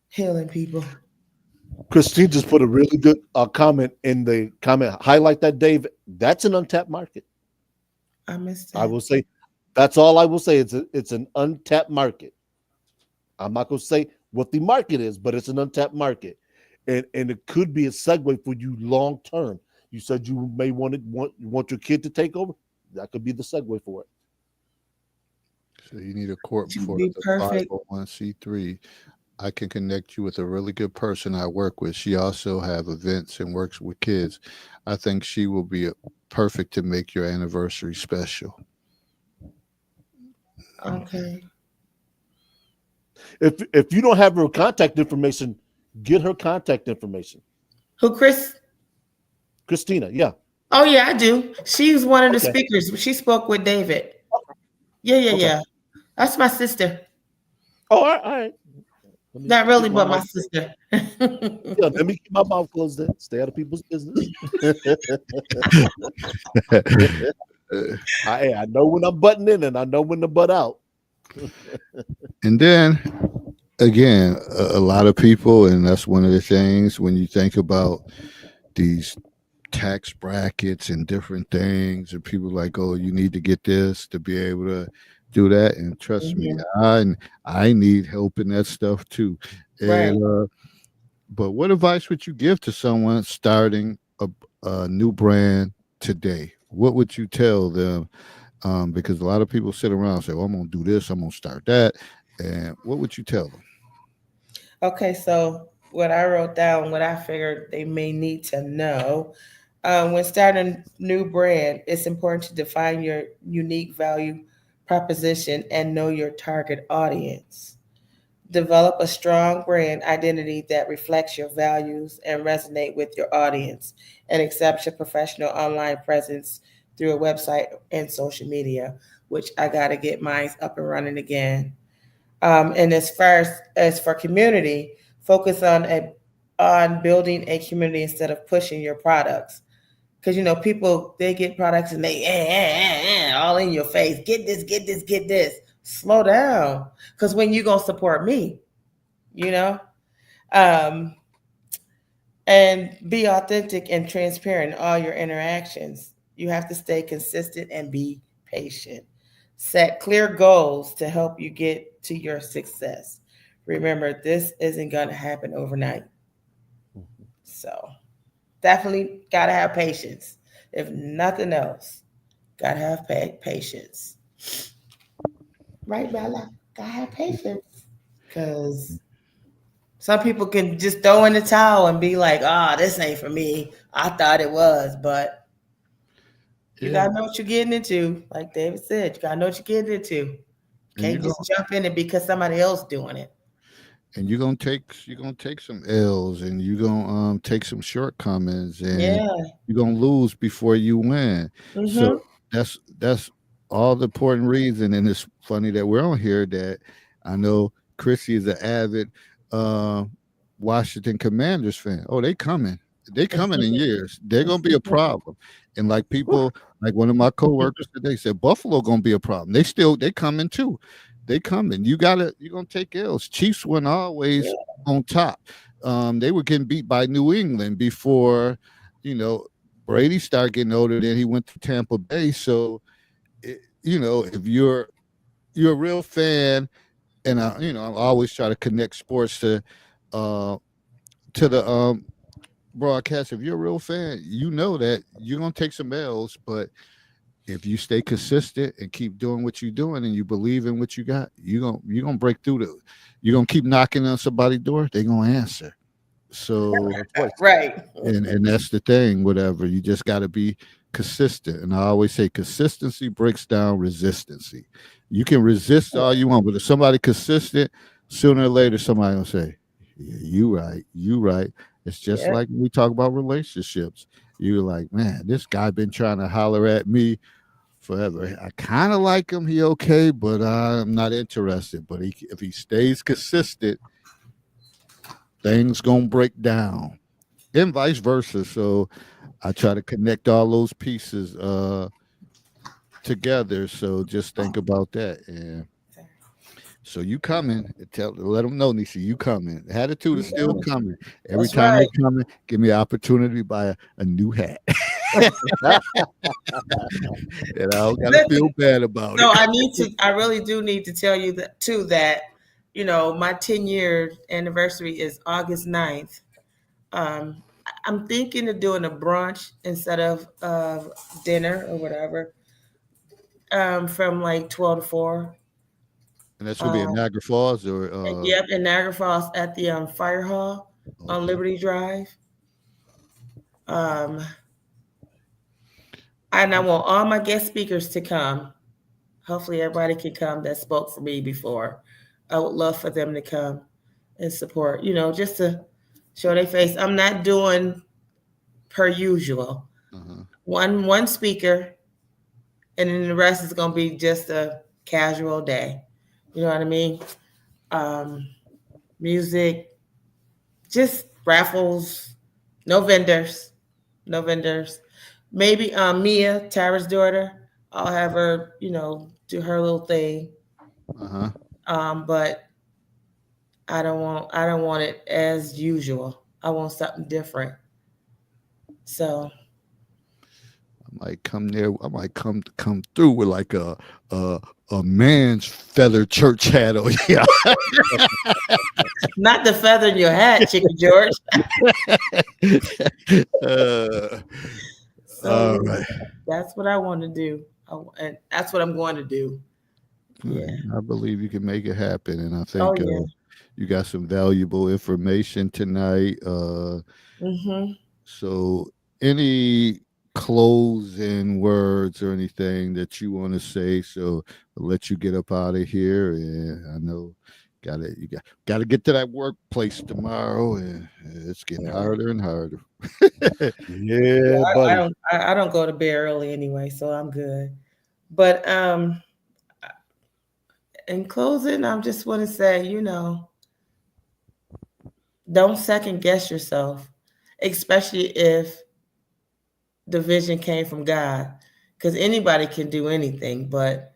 healing people. Christine just put a really good comment in the comment. Highlight that, Dave. That's an untapped market. I missed I that. will say that's all I will say. It's an untapped market. I'm not going to say what the market is, but it's an untapped market, and it could be a segue for you long term. You said you may want your kid to take over. That could be the segue for it. so you need a court To before be the perfect. 501c3. I can connect you with a really good person I work with. She also have events and works with kids. I think she will be perfect to make your anniversary special. Okay. If you don't have her contact information, get her contact information. Who, Chris? Christina, yeah. Oh yeah, I do. She's one of the Okay. speakers. She spoke with David. Yeah, yeah, Okay. yeah. That's my sister. Oh, all right. Let me Not really, keep my but my mouth. sister. Yeah, let me keep my mouth closed then. Stay out of people's business. I know when I'm butting in and I know when to butt out. And then again, a lot of people, and that's one of the things when you think about these tax brackets and different things, and people like, oh, you need to get this to be able to do that. And trust me, Mhm. I need help in that stuff too. Right. And but what advice would you give to someone starting a new brand today? What would you tell them Because a lot of people sit around and say, well, I'm going to do this, I'm going to start that. And what would you tell them? Okay, so what I wrote down, what I figured they may need to know. When starting a new brand, it's important to define your unique value proposition and know your target audience. Develop a strong brand identity that reflects your values and resonate with your audience and accept your professional online presence through a website and social media, which I got to get mine up and running again. And as for community, focus on building a community instead of pushing your products. Because people they get products and they all in your face. Get this, get this, get this. Slow down, because when you gonna support me, you know, um, and be authentic and transparent in all your interactions. You have to stay consistent and be patient. Set clear goals to help you get to your success. Remember, this isn't going to happen overnight. So definitely got to have patience. If nothing else, got to have patience. Right, Bella? Got to have patience. Because some people can just throw in the towel and be like, this ain't for me. I thought it was, but you Yeah. gotta know what you're getting into. Like David said, you gotta know what you're getting into. You And can't just jump in it because somebody else doing it. you're gonna take some L's, and you're gonna take some shortcomings, and Yeah. you're gonna lose before you win. So Mm-hmm. that's all the important reason. And it's funny that we're on here, that I know Chrissy is an avid uh Washington Commanders fan. Oh, they coming in years. They're gonna be a problem. And like people, like one of my coworkers today said, Buffalo gonna be a problem. They coming too. They coming. You're gonna take L's. Chiefs weren't always Yeah. on top. They were getting beat by New England before, you know, Brady started getting older. Then he went to Tampa Bay. So, if you're a real fan, and I always try to connect sports uh, to the broadcast. If you're a real fan, you know that you're gonna take some L's, but if you stay consistent and keep doing what you're doing, and you believe in what you got, you're gonna break through the. You're gonna keep knocking on somebody's door. They're gonna answer. So, Right. and that's the thing. Whatever, you just got to be consistent. And I always say consistency breaks down resistancy. You can resist all you want, but if somebody consistent, sooner or later somebody gonna say, yeah, you right. It's just Yeah. like when we talk about relationships. You're like, man, this guy been trying to holler at me forever. I kind of like him. He okay, but I'm not interested. But if he stays consistent, things gonna break down, and vice versa. So I try to connect all those pieces together. So just think about that. And so you coming? Let them know, Nisha, you coming. Attitude is still coming. Every That's time they right. coming, give me an opportunity to buy a new hat, and I don't gotta feel Listen, bad about so it. I really do need to tell you that too, that, my 10-year anniversary is August 9th. I'm thinking of doing a brunch instead of dinner or whatever, from like 12 to 4. And that's gonna be in Um, Niagara Falls, or yep, in Niagara Falls at the Fire Hall on okay. Liberty Drive. Um, and I want all my guest speakers to come. Hopefully, everybody can come that spoke for me before. I would love for them to come and support, just to show their face. I'm not doing per usual. Uh-huh. One speaker, and then the rest is gonna be just a casual day. You know what I mean? Um, music, just raffles, no vendors, no vendors. Maybe Mia, Tara's daughter, I'll have her, do her little thing. Uh-huh. But I don't want it as usual. I want something different. So I might come there. I might come through with like a a man's feather church hat. Oh yeah. not the feather in your hat, Chicken George. uh, So all yeah, right. that's what I want to do. And that's what I'm going to do. Yeah. I believe you can make it happen, and I Oh think yeah. you got some valuable information tonight. Mm-hmm. So, any closing words or anything that you want to say? So, I'll let you get up out of here. And I know got to get to that workplace tomorrow, and it's getting Yeah. harder and harder. Yeah, I buddy. don't. I don't go to bed early anyway, so I'm good. But in closing, I just want to say, don't second guess yourself, especially if the vision came from God, because anybody can do anything. But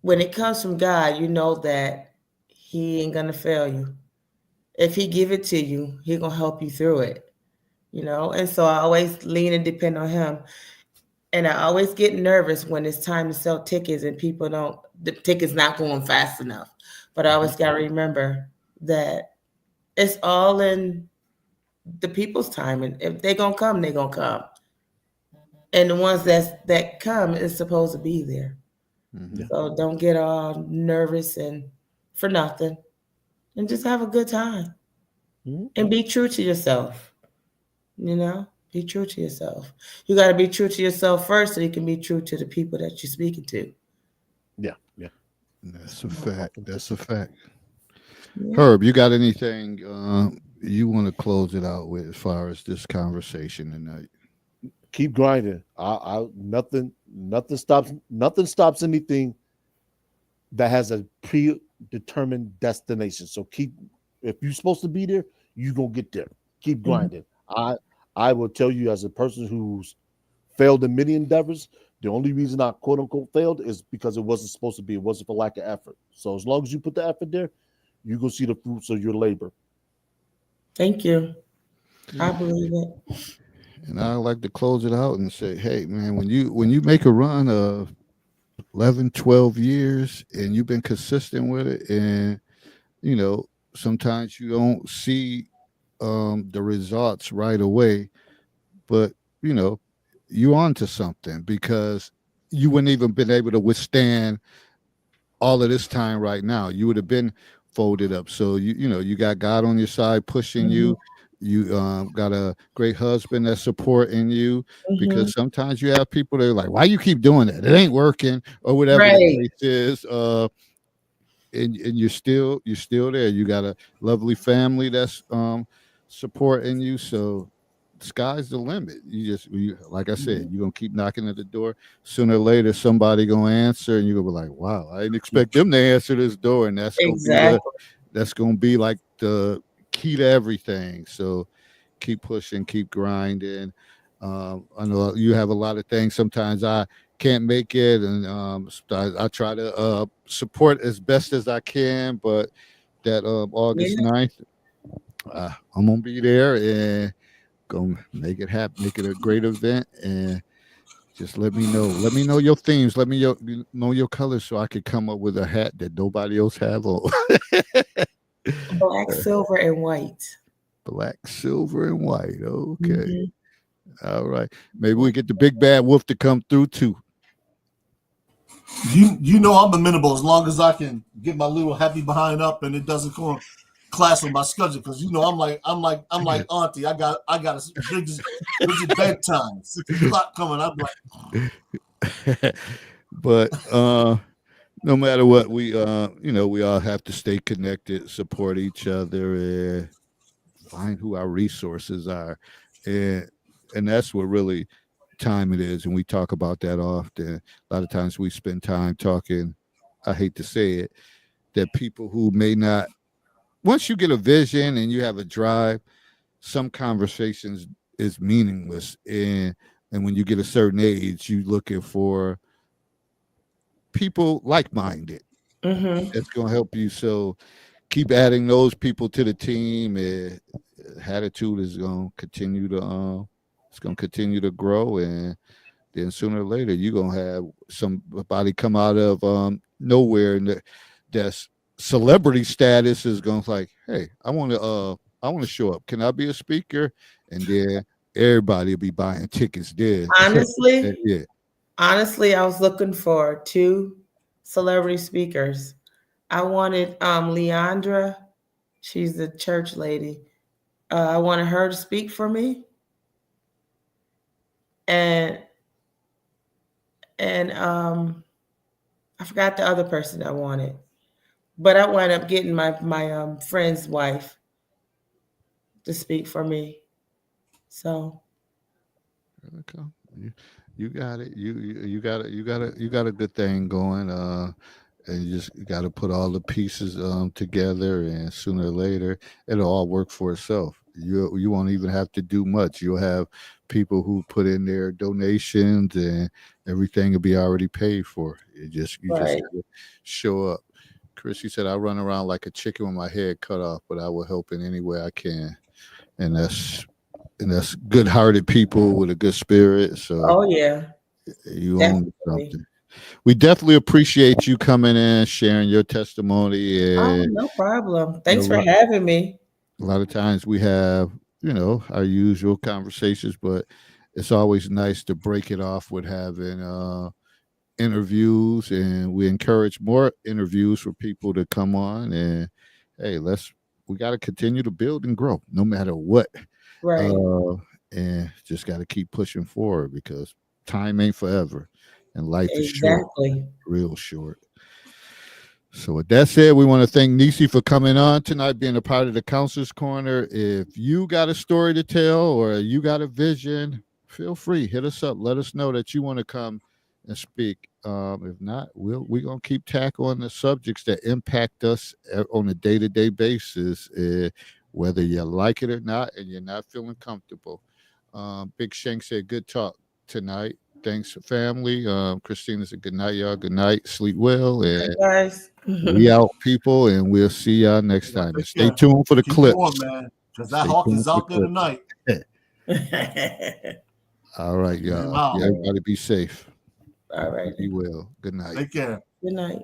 when it comes from God, you know that He ain't gonna fail you. If He give it to you, He gonna help you through it. And so I always lean and depend on Him. And I always get nervous when it's time to sell tickets and people don't, the tickets not going fast enough. But I Mhm. always got to remember that it's all in the people's time. And if they're going to come, they're going to come. And the ones that come is supposed to be there. Mhm. Yeah. So don't get all nervous and for nothing. And just have a good time. Mhm. And be true to yourself. You know? Be true to yourself. You got to be true to yourself first so you can be true to the people that you're speaking to. Yeah. Yeah. That's a fact. That's a fact. Yeah. Herb, you got anything you want to close it out with as far as this conversation tonight? Keep grinding. Nothing stops anything that has a predetermined destination. So if you're supposed to be there, you gonna get there. Keep Mhm. grinding. I will tell you, as a person who's failed in many endeavors, the only reason I quote unquote failed is because it wasn't supposed to be. It wasn't for lack of effort. So as long as you put the effort there, you go see the fruits of your labor. Thank you. I Mhm. believe it. And I like to close it out and say, hey man, when you make a run of 11, 12 years and you've been consistent with it, and you know, sometimes you don't see the results right away, but you know, you on to something, because you wouldn't even been able to withstand all of this time right now. You would have been folded up. So you got God on your side pushing Hmm. you. You got a great husband that's supporting you, Hmm. because sometimes you have people that are like, why you keep doing that? It ain't working, or whatever the Right. case is. And you're still there. You got a lovely family that's supporting you. So the sky's the limit. Like I said, Mhm. you're gonna keep knocking at the door. Sooner or later, somebody gonna answer, and you're gonna be like, "Wow, I didn't expect them to answer this door." And Exactly. that's gonna be like the key to everything. So keep pushing, keep grinding. I know you have a lot of things. Sometimes I can't make it, and I try to support as best as I can. But that August Yeah. 9th, I'm gonna be there and gonna make it happen, make it a great event, and just let me know. Let me know your themes. Let me know your colors so I could come up with a hat that nobody else have on. Black, silver, and white. Black, silver, and white. Okay. Hmm. All right. Maybe we get the big bad wolf to come through too. You know I'm amenable as long as I can get my little happy behind up and it doesn't clash with my schedule, because I'm like auntie. I got a rigid bedtime, 6 o'clock coming. I'm like, But no matter what, we all have to stay connected, support each other, and find who our resources are. And that's what really time it is. And we talk about that often. A lot of times we spend time talking, I hate to say it, that people who may not, once you get a vision and you have a drive, some conversations is meaningless. And when you get a certain age, you looking for people like minded. Hmm. That's gonna help you. So keep adding those people to the team. And Hattitude is gonna continue to it's gonna continue to grow, and then sooner or later you're gonna have somebody come out of nowhere, and that's celebrity status is gonna like, hey, I want to show up. Can I be a speaker? And then everybody will be buying tickets there. Honestly, Yeah. Honestly, I was looking for 2 celebrity speakers. I wanted Leandra. She's the church lady. I wanted her to speak for me, and I forgot the other person I wanted, but I wound up getting my friend's wife to speak for me. So Okay. You got it. You got it. You got a good thing going. And you just got to put all the pieces together, and sooner or later it'll all work for itself. You won't even have to do much. You'll have people who put in their donations, and everything will be already paid for. You just right, gotta show up. Chrissy said, "I run around like a chicken with my head cut off, but I will help in any way I can." And that's good-hearted people with a good spirit. So oh yeah, you own definitely. something. We definitely appreciate you coming in, sharing your testimony. Oh, And no problem. you know, Thanks for having me. a lot of times we have, our usual conversations, but it's always nice to break it off with having interviews, and we encourage more interviews for people to come on. And hey, we got to continue to build and grow, no matter what. Right, Uh, and just got to keep pushing forward because time ain't forever, and life is short, exactly. real short. So with that said, we want to thank Necey for coming on tonight, being a part of the Counselor's Corner. If you got a story to tell or you got a vision, feel free, hit us up. Let us know that you want to come and speak. If not, we're gonna keep tackling the subjects that impact us on a day-to-day basis, whether you like it or not, and you're not feeling comfortable. Big Shank said, "Good talk tonight." Thanks, family. Christina said, "Good night, y'all. Good night. Sleep well." Hi, And guys. we out, people, and we'll see y'all next Yeah, time. And take stay care. tuned for the Keep it warm, clips. man, because that Stay hawk tuned is for the out there clips. tonight. All right, I'm y'all. out. Everybody be safe. All right. Be well. Good night. Take care. Good night.